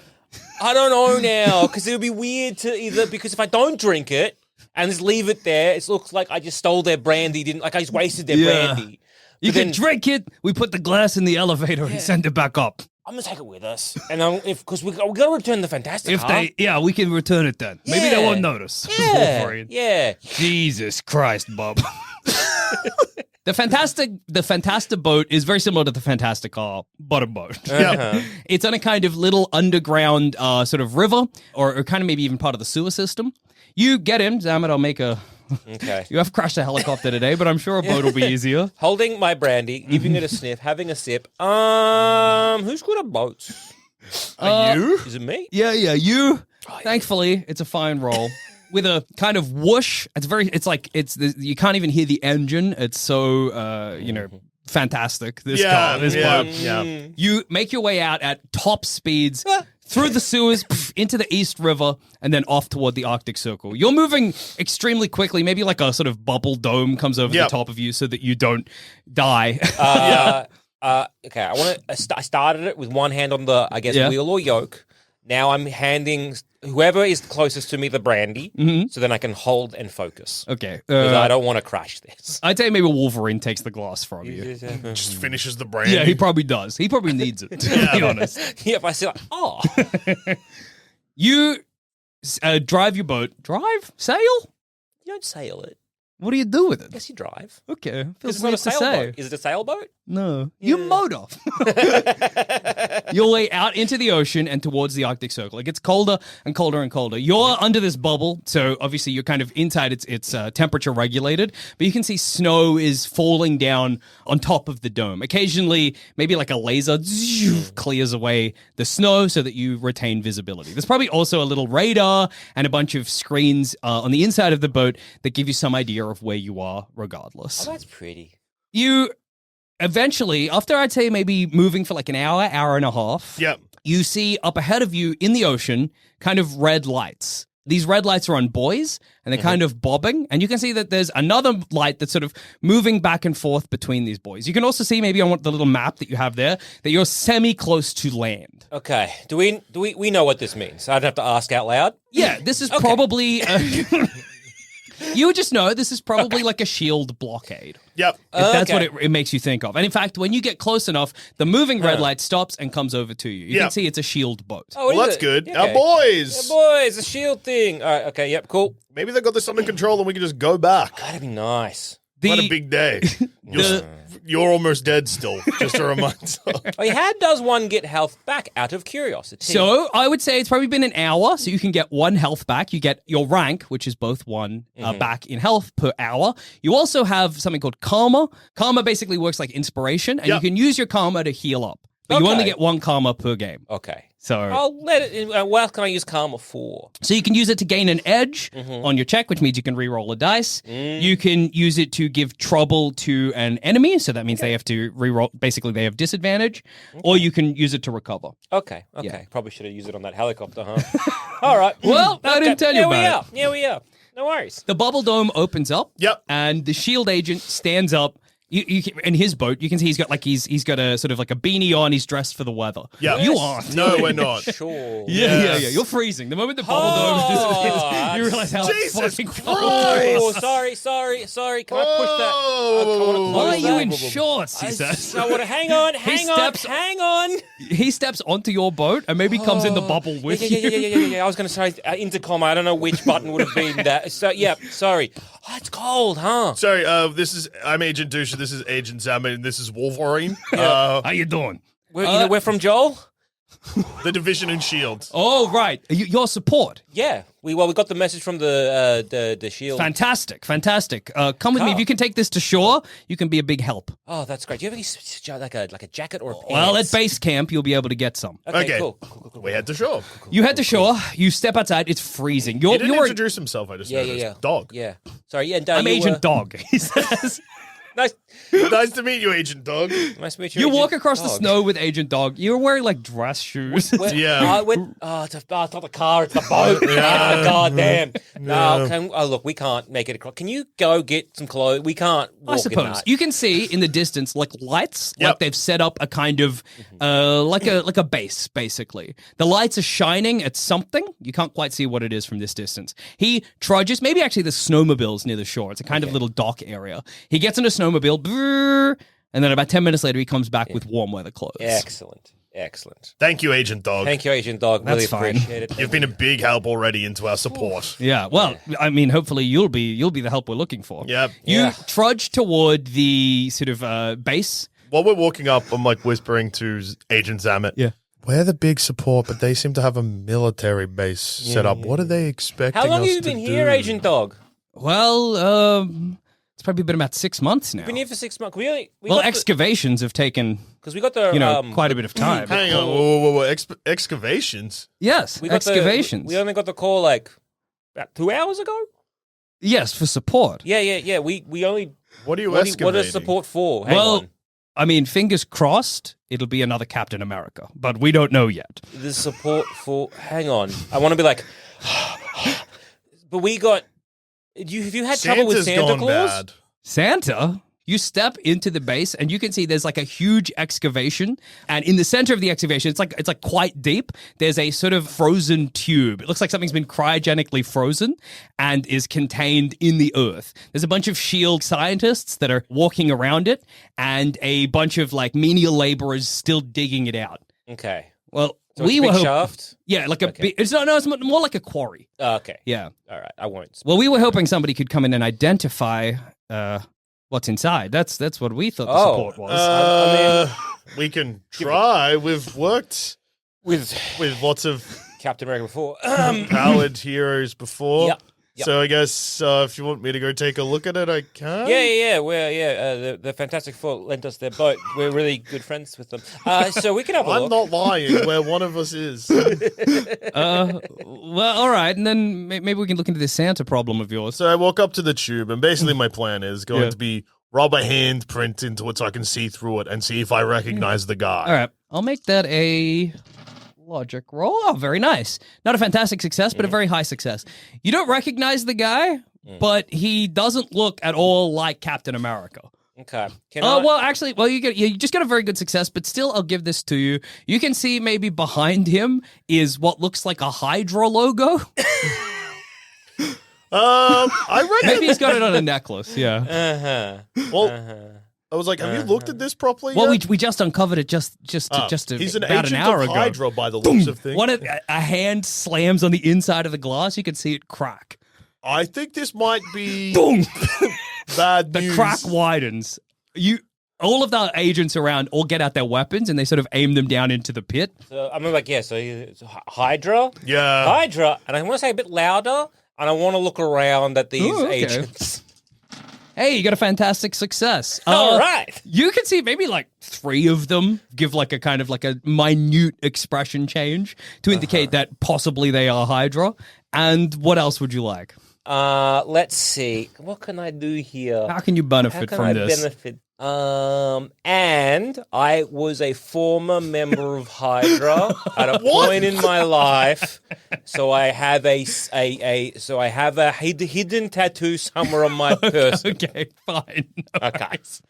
I don't know now because it would be weird to either because if I don't drink it and just leave it there, it looks like I just stole their brandy. Didn't like I just wasted their Yeah. brandy. You But can then- drink it. We put the glass in the elevator and send it back up. I'm gonna take it with us, and because we gotta return the Fantastic. If we can return it then. Maybe they Yeah. won't notice. yeah, Wolverine. yeah. Jesus Christ, Bob. The Fantastic boat is very similar to the Fantastic bottom boat. Uh-huh. It's on a kind of little underground sort of river, or kind of maybe even part of the sewer system. You get in, Zammit, I'll make a... Okay. You have crashed a helicopter today, but I'm sure a boat will be easier. Holding my brandy, giving it a sniff, having a sip. Who's good at boats? Are you? Is it me? Yeah, you. Thankfully, it's a fine roll. With a kind of whoosh. You can't even hear the engine. It's so, fantastic. This car, this boat. yeah. You make your way out at top speeds through the sewers, into the East River, and then off toward the Arctic Circle. You're moving extremely quickly. Maybe like a sort of bubble dome comes over the Yep. top of you so that you don't die. Okay, I started it with one hand on the, I guess, Yeah. wheel or yoke. Now I'm handing whoever is closest to me the brandy, so then I can hold and focus. Okay. Because I don't want to crash this. I'd say maybe Wolverine takes the glass from you. Just finishes the brandy. Yeah, he probably does. He probably needs it, to be honest. Yeah, if I say, like, oh, You drive your boat. Drive? Sail? you don't sail it. What do you do with it? Guess you drive. Okay, feels It's not weird a to say. sailboat. Is it a sailboat? No, you motor your way out into the ocean and towards the Arctic Circle. It gets colder and colder and colder. You're under this bubble, so obviously you're kind of inside. It's temperature regulated, but you can see snow is falling down on top of the dome. Occasionally, maybe like a laser clears away the snow so that you retain visibility. There's probably also a little radar and a bunch of screens on the inside of the boat that give you some idea of where you are, regardless. Oh, that's pretty. You eventually, after I'd say maybe moving for like an hour, hour and a half, Yep. you see up ahead of you in the ocean kind of red lights. These red lights are on buoys and they're kind of bobbing. And you can see that there's another light that's sort of moving back and forth between these buoys. You can also see maybe on the little map that you have there that you're semi close to land. Okay. Do we know what this means? I don't have to ask out loud. Yeah, this is probably. You would just know this is probably like a shield blockade. Yep. That's Okay. what it makes you think of. And in fact, when you get close enough, the moving red light stops and comes over to you. You Yeah. can see it's a shield boat. Oh, Well, is that's it? good. Yeah, Our okay. boys. Yeah, boys, the shield thing. All right. Okay. Yep. Cool. Maybe they got this under control and we can just go back. That'd be nice. What a big day. You're almost dead still, just a reminder. Oh, how does one get health back out of curiosity? So I would say it's probably been an hour, so you can get 1 health back. You get your rank, which is both 1 back in health per hour. You also have something called karma. Karma basically works like inspiration, and Yep. you can use your karma to heal up. But you only Okay. get 1 karma per game. Okay. So I'll let it. What else can I use karma for? So you can use it to gain an edge on your check, which means you can re-roll a dice. You can use it to give trouble to an enemy, so that means they have to re-roll. Basically, they have disadvantage. Or you can use it to recover. Okay. Okay. Yeah. Probably should have used it on that helicopter, huh? All right. Well, I didn't tell you Here we about are. Here we are. No worries. The bubble dome opens up. Yep. And the shield agent stands up. In his boat, you can see he's got a sort of like a beanie on. He's dressed for the weather. Yeah. You are. No, we're not. Sure. Yeah. You're freezing. The moment the bubble dome, you realize how Jesus fucking Christ. cold. Oh, sorry. Can I push that? Oh. Why are you that? in shorts? He says. Hang on. He steps onto your boat and maybe comes in the bubble with you. Yeah. I was going to say intercom. I don't know which button would have been that. So yeah, sorry. Oh, it's cold, huh? Sorry, I'm Agent Duscher, this is Agent Zammit, and this is Wolverine. How you doing? We're from Joel. The Division and Shield. Oh, right. Your support. Yeah. We got the message from the shield. Fantastic. Come with me. Carl. If you can take this to shore, you can be a big help. Oh, that's great. Do you have any like a jacket or a pants? Well, at base camp, you'll be able to get some. Okay. Cool. We head to shore. You head to shore. You step outside. It's freezing. He didn't You're introduce himself, I just Yeah. noticed. Dog. Yeah. Sorry. Yeah. And, I'm you, Agent Dog, he says. Nice. Nice to meet you, Agent Dog. Nice to meet you. You Agent walk across the Dog. snow with Agent Dog. You're wearing like dress shoes. Yeah. It's not the car, it's the boat. God damn. No, look, we can't make it across. Can you go get some clothes? We can't walk I in suppose that. you can see in the distance like lights, like Yep. they've set up a kind of like a base. Basically, the lights are shining at something. You can't quite see what it is from this distance. He trudges. Maybe actually the snowmobile's near the shore. It's a kind of little dock area. He gets in a snowmobile, brrr, and then about 10 minutes later, he comes back with warm weather clothes. Excellent. Thank you, Agent Dog. Thank you, Agent Dog. That's really fine. appreciate it. You've been a big help already into our support. Yeah, well, I mean, hopefully you'll be the help we're looking for. Yep. You Yeah. trudge toward the sort of base. While we're walking up, I'm like whispering to Agent Zammit. Yeah. We're the big support, but they seem to have a military base set up. What are they expecting How long us have you to been do? here, Agent Dog? Well, it's probably been about 6 months now. Been here for 6 months. We Well, got excavations have taken, because we got the quite a bit of time. Hang on, whoa. Excavations? Yes, we got excavations. we only got the call like about 2 hours ago. Yes, for support. Yeah. We only. What are you What excavating? is support for? Hang Well, on. I mean, fingers crossed, it'll be another Captain America, but we don't know yet. The support for. Hang on. I want to be like. But we got. Have you had trouble with Santa's Santa gone Claus? bad. Santa? You step into the base and you can see there's like a huge excavation, and in the center of the excavation, it's like quite deep. There's a sort of frozen tube. It looks like something's been cryogenically frozen and is contained in the earth. There's a bunch of S.H.I.E.L.D. scientists that are walking around it, and a bunch of like menial laborers still digging it out. Okay. Well, So we it's a were big hoping, shaft. yeah, like a big, it's more like a quarry. Oh, okay. Yeah. All right. I won't. Well, we were hoping somebody could come in and identify what's inside. That's what we thought the Oh, support was. I mean, we can try. We've worked with lots of Captain America before. powered heroes before. Yep. So I guess if you want me to go take a look at it, I can. Yeah. The Fantastic Four lent us their boat. We're really good friends with them. So we can have a I'm look. not lying. Where one of us is. Well, all right, and then maybe we can look into this Santa problem of yours. So I walk up to the tube, and basically my plan is going to be rub a handprint into it so I can see through it and see if I recognize the guy. All right, I'll make that a logic roll. Oh, very nice. Not a fantastic success, but a very high success. You don't recognize the guy, but he doesn't look at all like Captain America. Okay. You just got a very good success, but still, I'll give this to you. You can see maybe behind him is what looks like a Hydra logo. I reckon. Maybe he's got it on a necklace. Yeah. Well, I was like, have you looked at this properly? Well, yet? we just uncovered it just he's an about agent an hour of ago. Hydra by the looks of things. A hand slams on the inside of the glass. You can see it crack. I think this might be Boom! bad The news. crack widens. All of the agents around all get out their weapons and they sort of aim them down into the pit. So I'm like, so it's Hydra. Yeah. Hydra, and I want to say a bit louder, and I want to look around at these Ooh, okay. agents. Hey, you got a fantastic success. All right. You can see maybe like 3 of them give like a kind of like a minute expression change to indicate that possibly they are Hydra. And what else would you like? Let's see. What can I do here? How can you benefit from this? Benefit? And I was a former member of Hydra at a point in my life, so I have a hidden tattoo somewhere on my person. Okay, fine. No Okay. worries.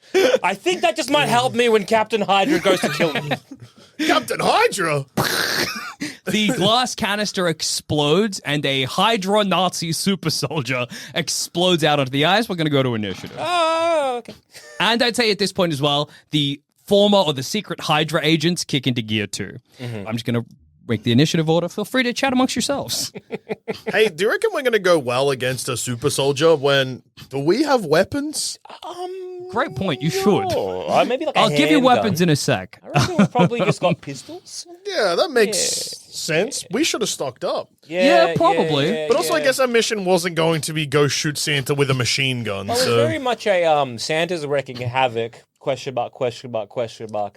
I think that just might help me when Captain Hydra goes to kill me. Captain Hydra. The glass canister explodes and a Hydra Nazi super soldier explodes out of the eyes. We're going to go to initiative. Oh, okay. And I'd say at this point as well, the former or the secret Hydra agents kick into gear too. I'm just going to make the initiative order. Feel free to chat amongst yourselves. Hey, do you reckon we're going to go well against a super soldier when... Do we have weapons? Great point. You should. Oh, maybe like a I'll give you handgun. weapons in a sec. I reckon we've probably just got pistols. Yeah, that makes sense. We should have stocked up. Yeah, probably. But also, I guess our mission wasn't going to be go shoot Santa with a machine gun. Well, so it's very much a Santa's wreaking havoc. Question mark.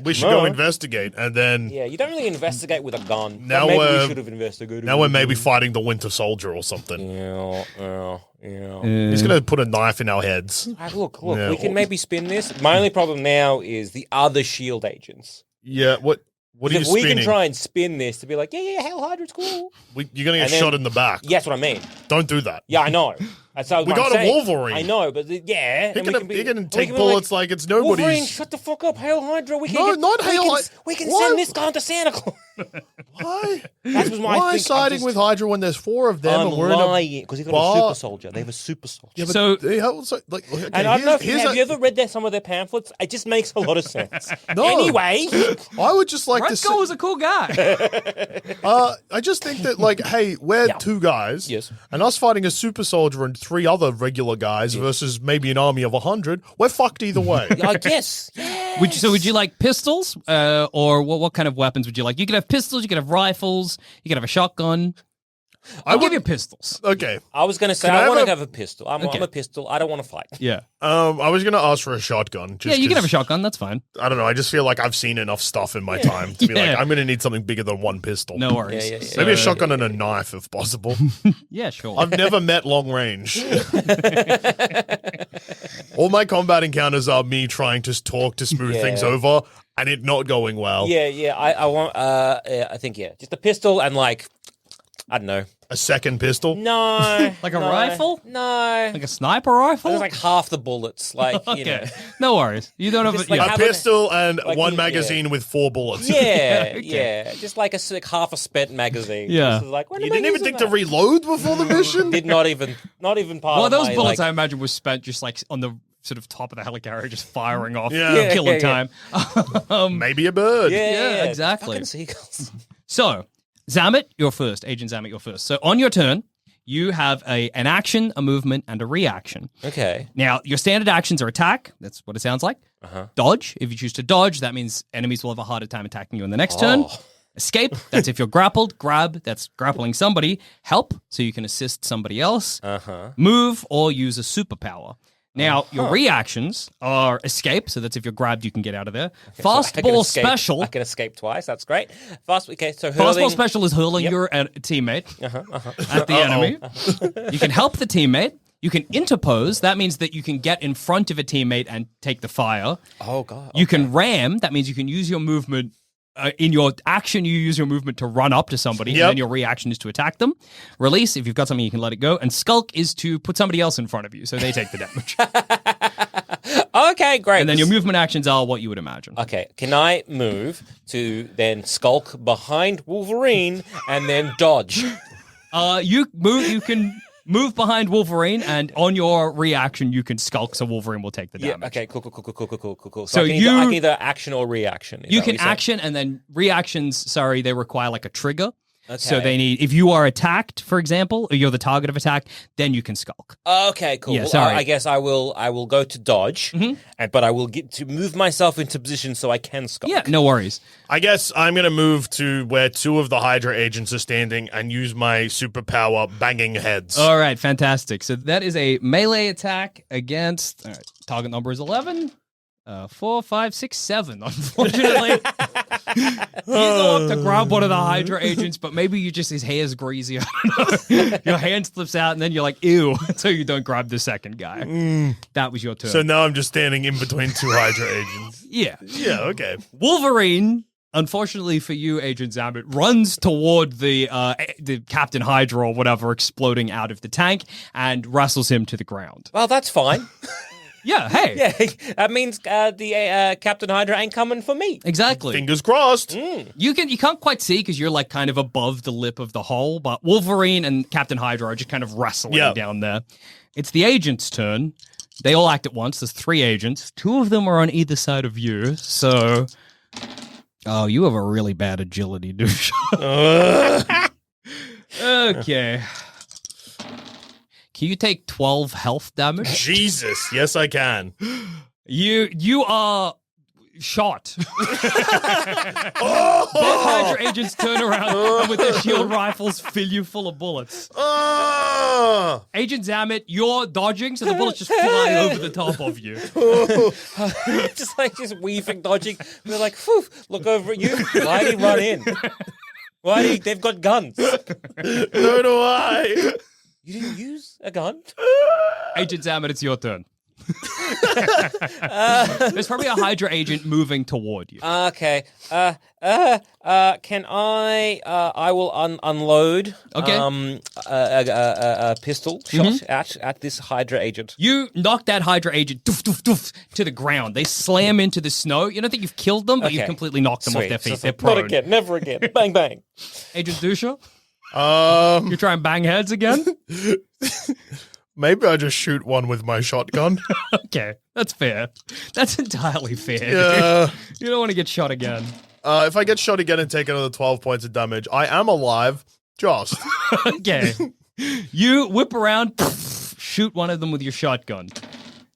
we should go investigate, and then Yeah, you don't really investigate with a gun. Now Maybe we're- we should have investigated. now we're maybe fighting the Winter Soldier or something. Yeah. He's going to put a knife in our heads. Look, Yeah. we can maybe spin this. My only problem now is the other SHIELD agents. Yeah, what are you If we spinning? can try and spin this to be like, yeah, Hail Hydra's cool. You're going to get And then- shot in the back. Yeah, that's what I mean. Don't do that. Yeah, I know. That's what We I'm got a saying. Wolverine. I know, but yeah. He and we can, be- he can we take be bullets like it's nobody's. Wolverine, shut the fuck up, Hail Hydra. We can No, get, not we Hail can- Hydra. We can Why- send this guy to Santa Claus. Why? That was my Why thing. siding with Hydra when there's 4 of them I'm and we're in a lying because he's got bar? a super soldier. They have a super soldier. Yeah, but So- they have, like, okay, And I don't know if here's have a- you ever read some of their pamphlets? It just makes a lot of sense. No. Anyway, I would just like to Retko was a cool guy. I just think that, like, hey, we're 2 guys. Yes. And us fighting a super soldier and 3 other regular guys versus maybe an army of 100, we're fucked either way. I guess. Would you like pistols? Or what kind of weapons would you like? You could have pistols, you could have rifles, you could have a shotgun. I'll give you pistols. Okay. I was going to say, Can I I want have to have a pistol. I'm a pistol. I don't want to fight. Yeah. I was going to ask for a shotgun. Just Yeah, you can have a 'cause, shotgun, that's fine. I don't know. I just feel like I've seen enough stuff in my time to be like, Yeah. I'm going to need something bigger than 1 pistol. No worries. Yeah. Maybe a shotgun and a knife if possible. Yeah, sure. I've never met long range. All my combat encounters are me trying to talk to smooth things over and it not going well. Yeah. I want, I think, just a pistol and like, I don't know. A second pistol? No. Like a rifle? No. Like a sniper rifle? There's like half the bullets. Like, you know. Okay. No worries. You don't have Just a, like yeah. A having- pistol and like, 1 yeah. magazine with 4 bullets. Yeah, Okay. yeah. Just like half a spent magazine. Yeah. Just like, when You am I didn't even using think to that? reload before the mission? Did not even part Well, of those my, bullets like, I imagine were spent just like on the sort of top of the helicarrier, just firing off, Yeah. killing Yeah. time. Maybe a bird. yeah, exactly. Fucking seagulls. So, Zammit, you're first. Agent Zammit, you're first. So on your turn, you have an action, a movement, and a reaction. Okay. Now, your standard actions are attack. That's what it sounds like. Dodge. If you choose to dodge, that means enemies will have a harder time attacking you in the next turn. Escape. That's if you're grappled. Grab. That's grappling somebody. Help. So you can assist somebody else. Move or use a superpower. Now, your reactions are escape, so that's if you're grabbed, you can get out of there. Fastball special. I can escape twice. That's great. So Fastball special is hurling your teammate at the enemy. You can help the teammate. You can interpose. That means that you can get in front of a teammate and take the fire. Oh, God. You can ram. That means you can use your movement. In your action, you use your movement to run up to somebody, and then your reaction is to attack them. Release, if you've got something, you can let it go. And skulk is to put somebody else in front of you, so they take the damage. Okay, great. And then your movement actions are what you would imagine. Okay, can I move to then skulk behind Wolverine and then dodge? You can move behind Wolverine, and on your reaction, you can skulk, so Wolverine will take the damage. Yeah, okay, cool. So I can either action or reaction. You can action, and then reactions, they require like a trigger. Okay. So they need, if you are attacked, for example, or you're the target of attack, then you can skulk. Okay, cool. Yeah, sorry. I guess I will go to dodge, but I will get to move myself into position so I can skulk. Yeah, no worries. I guess I'm going to move to where two of the Hydra agents are standing and use my superpower banging heads. All right, fantastic. So that is a melee attack against, all right, target number is 11. 4, 5, 6, 7. Unfortunately, you go up to grab one of the Hydra agents, but maybe his hair's greasy. I don't know. Your hand slips out, and then you're like, ew, so you don't grab the second guy. That was your turn. So now I'm just standing in between two Hydra agents. Yeah. Yeah, okay. Wolverine, unfortunately for you, Agent Zammit, runs toward the Captain Hydra or whatever exploding out of the tank and wrestles him to the ground. Well, that's fine. Yeah, hey. Yeah, that means the Captain Hydra ain't coming for me. Exactly. Fingers crossed. You can't quite see because you're like kind of above the lip of the hole, but Wolverine and Captain Hydra are just kind of wrestling down there. It's the agent's turn. They all act at once. There's 3 agents. 2 of them are on either side of you, so... Oh, you have a really bad agility, douche. Okay. Can you take 12 health damage? Jesus, yes I can. You are shot. Both Hydra agents turn around and with their shield rifles fill you full of bullets. Agent Zammit, you're dodging, so the bullets just fly over the top of you. just weaving, dodging. They're like, phew, look over at you. Why did he run in? They've got guns. So do I. You didn't use a gun? Agent Zammit, it's your turn. There's probably a Hydra agent moving toward you. Okay. Can I will unload a pistol shot at this Hydra agent. You knock that Hydra agent doof, doof, doof, to the ground. They slam into the snow. You don't think you've killed them, but you've completely knocked them off their feet. They're prone. Not again. Never again. Bang, bang. Agent Duscher? You try and bang heads again? Maybe I just shoot one with my shotgun. Okay, that's fair. That's entirely fair. Yeah. You don't want to get shot again. If I get shot again and take another 12 points of damage, I am alive. Just. Okay. You whip around, shoot one of them with your shotgun.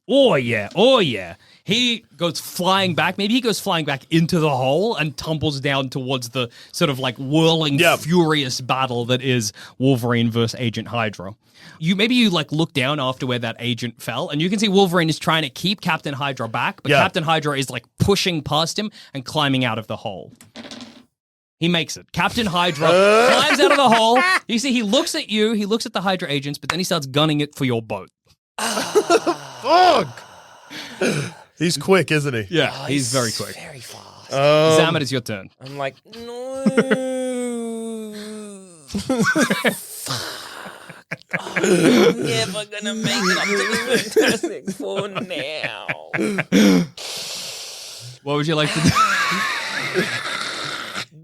Oh, yeah. He goes flying back. Maybe he goes flying back into the hole and tumbles down towards the sort of like whirling, furious battle that is Wolverine versus Agent Hydra. You like look down after where that agent fell, and you can see Wolverine is trying to keep Captain Hydra back, but Captain Hydra is like pushing past him and climbing out of the hole. He makes it. Captain Hydra climbs out of the hole. You see, he looks at you, he looks at the Hydra agents, but then he starts gunning it for your boat. Fuck! He's quick, isn't he? Yeah, he's very quick. Very fast. Zammit, it's your turn. I'm like, no. I'm never gonna make it up to the Fantastic Four now. What would you like to do?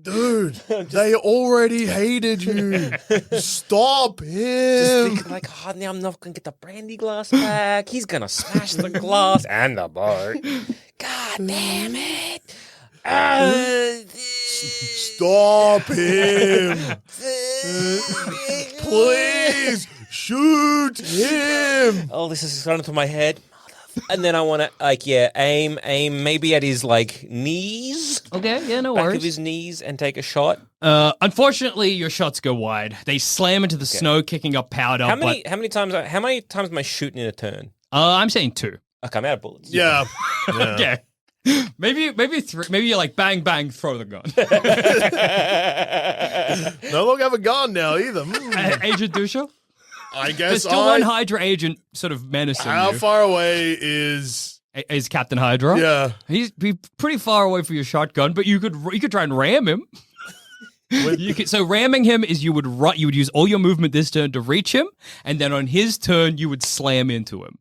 Dude, they already hated you. Stop him. Just thinking like, now I'm not gonna get the brandy glass back. He's gonna smash the glass and the boat. God damn it. Stop him! Please shoot him! Oh, this is running through my head. And then I want to, aim maybe at his, knees. Okay, yeah, no Back worries. of his knees and take a shot. Unfortunately, your shots go wide. They slam into the snow, kicking up powder. How many times am I shooting in a turn? I'm saying 2. Okay, I'm out of bullets. Yeah. Okay. Maybe 3. Maybe you're like bang, bang, throw the gun. No longer have a gun now either. Agent Duscher? I There's guess still one Hydra agent sort of menacing How you. far away is... Is Captain Hydra? Yeah. He's pretty far away for your shotgun, but you could try and ram him. So ramming him is you would use all your movement this turn to reach him, and then on his turn you would slam into him.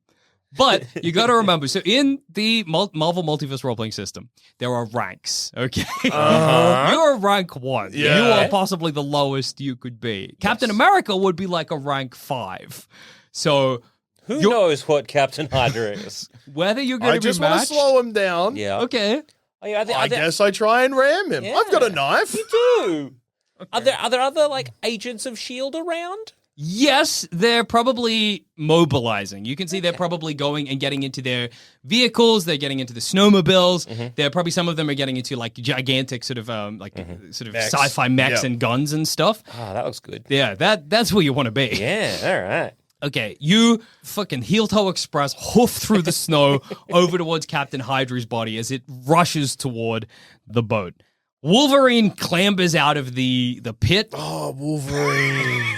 But you got to remember, so in the Marvel Multiverse role-playing system, there are ranks, okay? You're a rank 1. Yeah. You are possibly the lowest you could be. Captain America would be like a rank 5. So Who knows what Captain Hydra is? whether you're going I to be just want to matched... slow him down. Yeah. Okay. Oh, yeah, I guess I try and ram him. Yeah. I've got a knife. You do. Okay. Are there other agents of S.H.I.E.L.D. around? Yes, they're probably mobilizing. You can see they're probably going and getting into their vehicles. They're getting into the snowmobiles. They're probably some of them are getting into gigantic sort of Mechs. sci-fi mechs Yeah. and guns and stuff. Ah, that looks good. Yeah, that's where you want to be. Yeah, all right. Okay, you fucking heel toe express hoof through the snow over towards Captain Hydra's body as it rushes toward the boat. Wolverine clambers out of the pit. Oh, Wolverine.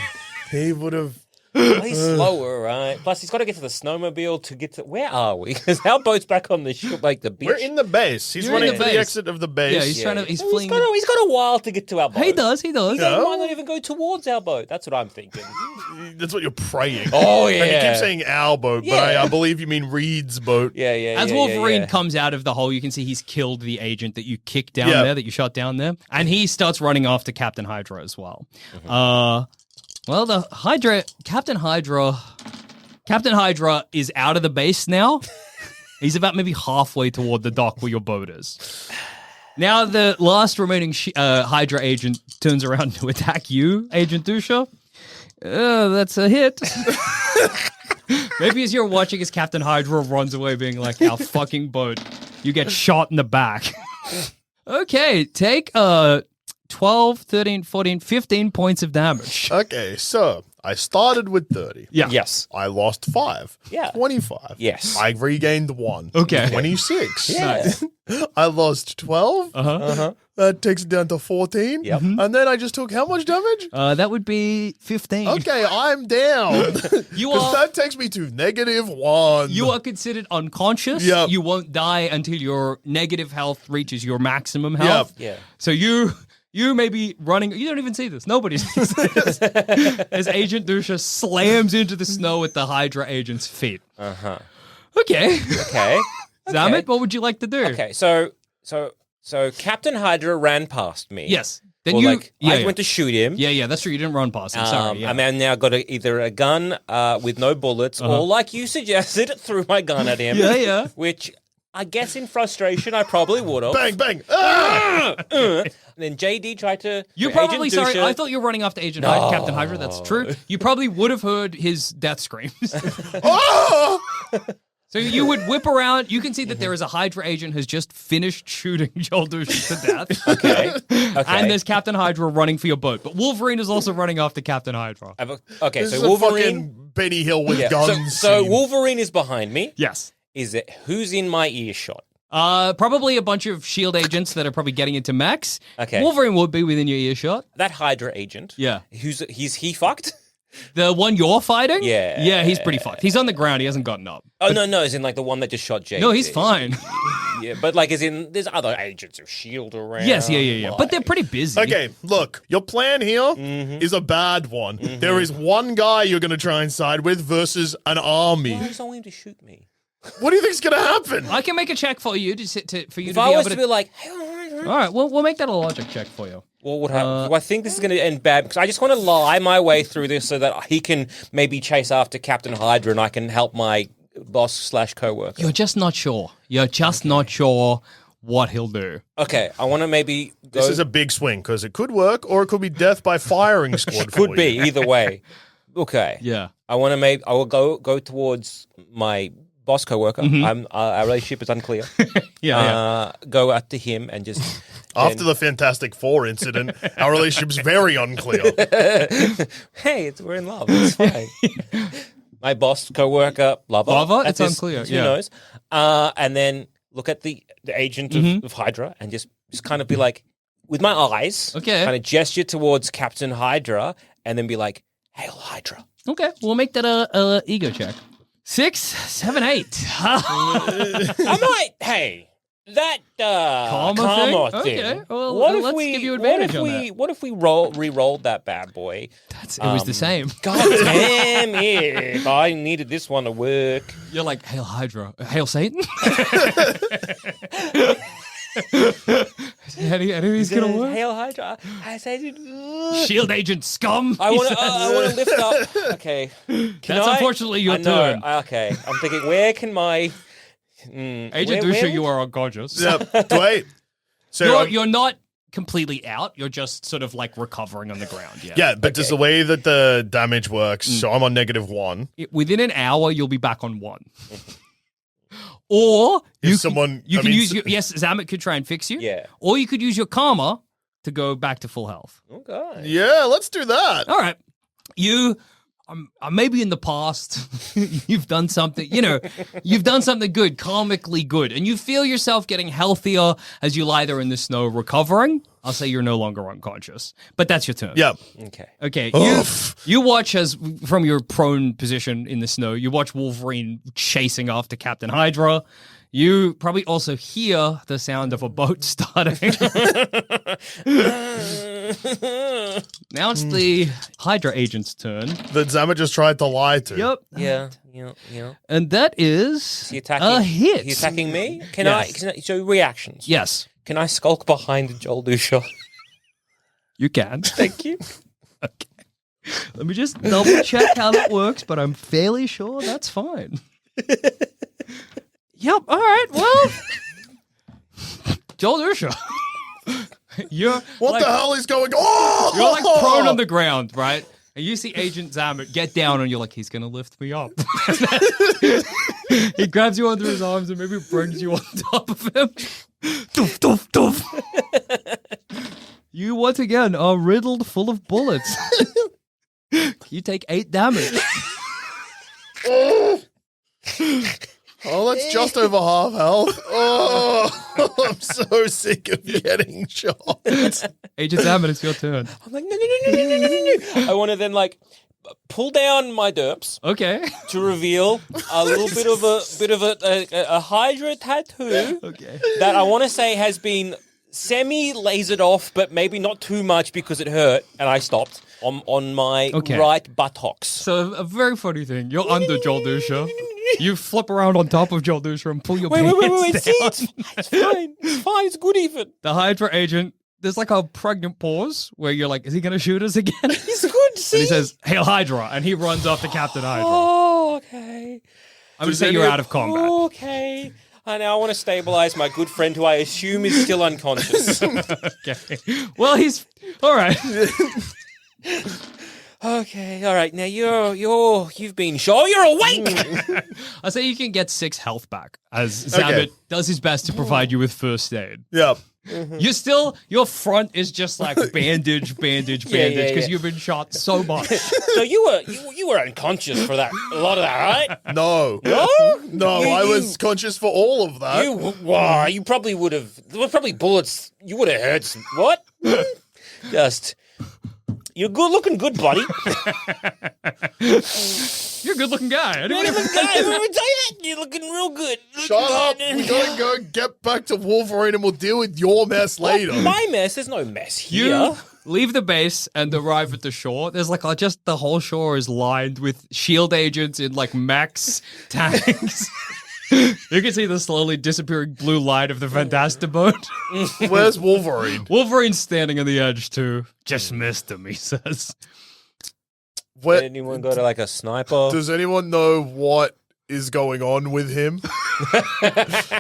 He would have... Well, he's slower, right? Plus, he's got to get to the snowmobile to get to... Where are we? Because our boat's back on the ship, the beach. We're in the base. He's You're in running the for the base. exit of the base. Yeah, he's trying to. He's Well, fleeing. he's got a while to get to our boat. He does. He Yeah. might not even go towards our boat. That's what I'm thinking. That's what you're praying. Oh, And you yeah. keep saying our boat, but Yeah. I believe you mean Reed's boat. Yeah. As yeah, Wolverine yeah. comes out of the hole, you can see he's killed the agent that you kicked down Yeah. there, that you shot down there, and he starts running after Captain Hydra as well. Well, Captain Hydra is out of the base now. He's about maybe halfway toward the dock where your boat is. Now the last remaining Hydra agent turns around to attack you, Agent Duscher. That's a hit. Maybe as you're watching as Captain Hydra runs away being like, our fucking boat, you get shot in the back. Okay, take 12, 13, 14, 15 points of damage. Okay, so I started with 30. Yeah. Yes. I lost 5. Yeah. 25. Yes. I regained 1. Okay. 26. Yeah. I lost 12. Uh-huh. That takes it down to 14. Yep. And then I just took how much damage? That would be 15. Okay, I'm down. You 'Cause are that takes me to -1. you are considered unconscious. Yep. You won't die until your negative health reaches your maximum health. Yeah. So you may be running. You don't even see this. Nobody sees this. As Agent Duscher slams into the snow at the Hydra agent's feet. Uh-huh. Okay. Okay. Zammit, what would you like to do? Okay, so Captain Hydra ran past me. Yes. Then Or, you. I went to shoot him. Yeah, that's true. You didn't run past him. Sorry. Yeah. I mean, now got either a gun with no bullets, or like you suggested, threw my gun at him. Yeah. Which I guess in frustration I probably would have. Bang, bang. Ah! And then JD tried to. You're Agent probably sorry. Duscher- I thought you were running after Captain Hydra. That's true. You probably would have heard his death screams. Oh! So you would whip around. You can see that there is a Hydra agent who's just finished shooting Joel Duscher to death. Okay. And there's Captain Hydra running for your boat. But Wolverine is also running after Captain Hydra. Okay, This is so a Wolverine. fucking Benny Hill with Yeah, guns. so scene. Wolverine is behind me. Yes. Is it who's in my earshot? Probably a bunch of S.H.I.E.L.D. agents that are probably getting into Max. Okay. Wolverine would be within your earshot. That Hydra agent. Yeah. He fucked? The one you're fighting? Yeah. Yeah, he's pretty fucked. He's on the ground. He hasn't gotten up. Oh no, as in the one that just shot JD. No, he's fine. Yeah, but as in there's other agents of S.H.I.E.L.D. around. Yes, yeah. But they're pretty busy. Okay, look, your plan here is a bad one. There is one guy you're going to try and side with versus an army. Why does I want him to shoot me? What do you think's going to happen? I can make a check for you for you If to I be was able to to. be like, All right, we'll make that a logic check for you. what would happen? Do I think this is going to end bad? Because I just want to lie my way through this so that he can maybe chase after Captain Hydra and I can help my boss / co-worker. You're just not sure. You're just not sure what he'll do. Okay, I want to maybe go. This is a big swing because it could work or it could be death by firing squad. Could be either way. Okay. Yeah. I want to I will go towards my boss coworker. Our relationship is unclear. Go out to him and just. After the Fantastic Four incident, our relationship's very unclear. Hey, we're in love. It's fine. My boss, coworker, lover. It's unclear. Who knows? And then look at the agent of Hydra and just kind of be like, with my eyes, kind of gesture towards Captain Hydra, and then be like, "Hail Hydra." Okay, we'll make that a ego check. 6, 7, 8. I might. Hey. That karma thing. Okay, well, let's give you advantage on that. What if we re-rolled that bad boy? It was the same. God damn it! I needed this one to work. You're like, Hail Hydra, Hail Satan. How do you think he's gonna work? Hail Hydra, I said, Shield agent scum. I want to lift up. Okay, That's unfortunately your turn. Okay, I'm thinking, where can my Agent Duscher, you are unconscious. Yep. Wait. So you're not completely out. You're just sort of like recovering on the ground. Yeah. Yeah, but just the way that the damage works, so I'm on -1. Within an hour, you'll be back on 1. Or you can use your Zammit could try and fix you. Yeah. Or you could use your karma to go back to full health. Okay. Yeah, let's do that. All right. You maybe in the past you've done something, you've done something good, karmically good, and you feel yourself getting healthier as you lie there in the snow recovering. I'll say you're no longer unconscious, but that's your turn. Yeah. Okay. You watch as from your prone position in the snow, you watch Wolverine chasing after Captain Hydra. You probably also hear the sound of a boat starting. Now it's the Hydra agent's turn. That Zammit just tried to lie to. Yep. Yeah. And that is a hit. He's attacking me? Yes. So reactions. Yes. Can I skulk behind Joel Duscher? You can. Thank you. Okay. Let me just double check how that works, but I'm fairly sure that's fine. Yep. All right. Well, Joel Duscher, What the hell is going on? You're like prone on the ground, right? And you see Agent Zammit get down, and you're like, he's going to lift me up. He grabs you under his arms and maybe brings you on top of him. Doof, doof, doof. You once again are riddled full of bullets. You take 8 damage. Oh, that's just over half health. Oh, I'm so sick of getting shot. Agent Zammit, it's your turn. I'm like, no. I want to then pull down my derps. Okay. To reveal a little bit of a Hydra tattoo. Okay. That I want to say has been semi-lasered off, but maybe not too much because it hurt, and I stopped on my right buttocks. So a very funny thing. You're under Joel Duscher. You flip around on top of Joel Duscher and pull your pants down. See, it's fine. It's fine. It's good even. The Hydra agent, there's like a pregnant pause where you're like, is he going to shoot us again? He's good, see? And he says, Hail Hydra, and he runs off to Captain Hydra. Oh, okay. I'm going to say you're out of combat. Okay. I now want to stabilize my good friend who I assume is still unconscious. Okay. Well, he's... All right. Okay, all right. Now you've been sure you're awake. I say you can get 6 health back as Zammit does his best to provide you with first aid. Yep. Mm-hmm. You're still, your front is just like bandage because you've been shot so much. So you were unconscious for that, a lot of that, right? No. No? I was conscious for all of that. You probably would have, there were probably bullets, you would have heard some, what? Just, you're good looking good, buddy. You're a good looking guy. You're a good looking guy. Let me tell you that. You're looking real good. Shut up. We gotta go get back to Wolverine and we'll deal with your mess later. My mess? There's no mess here. You leave the base and arrive at the shore. There's like just the whole shore is lined with shield agents in like mechs, tanks. You can see the slowly disappearing blue light of the Fantastiboat. Where's Wolverine? Wolverine's standing on the edge too. Just missed him, he says. Did anyone go to like a sniper? Does anyone know what is going on with him?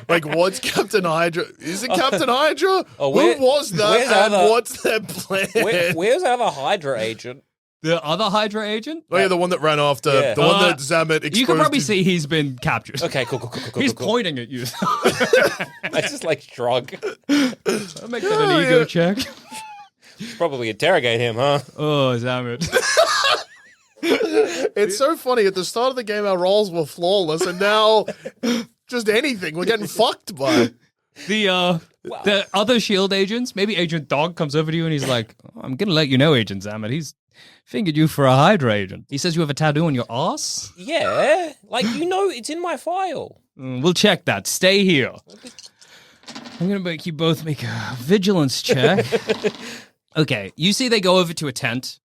Like, what's Captain Hydra? Is it Captain Hydra? Oh, Who was that? And what's their plan? Where's our other Hydra agent? The other Hydra agent? Oh, yeah, the one that ran after, Yeah. the one that Zammit exposed. You can probably his- see he's been captured. Okay, cool. He's cool. pointing at you. I just like shrug. I'll make that an ego check. Probably interrogate him, huh? Oh, Zammit. It's so funny. At the start of the game, our rolls were flawless, and now just anything. We're getting fucked by. The other S.H.I.E.L.D. agents, maybe Agent Dog comes over to you and he's like, I'm going to let you know, Agent Zammit. He's fingered you for a Hydra agent. He says you have a tattoo on your ass? Yeah, like, it's in my file. We'll check that. Stay here. I'm going to make you both make a vigilance check. Okay, you see they go over to a tent.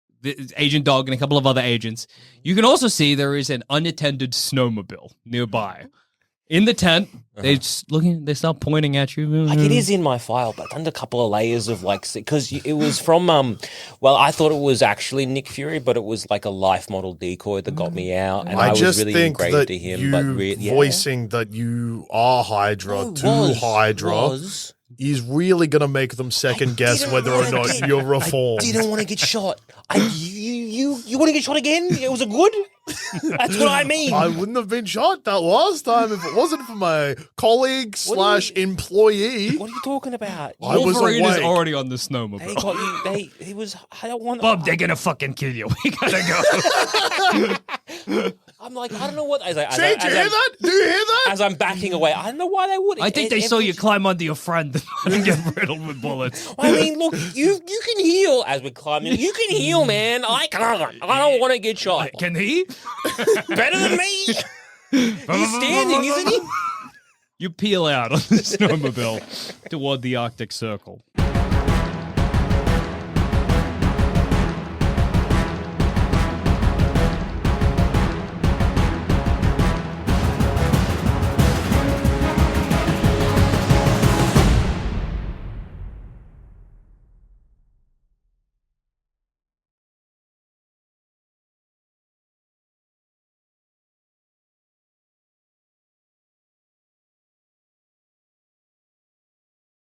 Agent Dog and a couple of other agents. You can also see there is an unattended snowmobile nearby. In the tent, they start pointing at you. Like, it is in my file, but under a couple of layers of, like, because it was from, I thought it was actually Nick Fury, but it was like a life model decoy that got me out, and I was just really think ingrained that to him. you But voicing that you are Hydra to Hydra is really going to make them second guess whether or not you're reformed. I didn't want to get shot. You want to get shot again? It was a good? That's what I mean. I wouldn't have been shot that last time if it wasn't for my colleague / employee. What are you talking about? I was Wolverine is awake. already on the They snowmobile. got you. He was. I don't want. Bob, they're going to fucking kill you. We got to go. I'm like, I don't know what. See, do you hear that? Do you hear that? As I'm backing away, I don't know why they would. I think they saw you climb onto your friend and get riddled with bullets. I mean, look, you can heal as we're climbing. You can heal, man. I can't. I don't want to get shot. Can he? Better than me. He's standing, isn't he? You peel out on the snowmobile toward the Arctic Circle.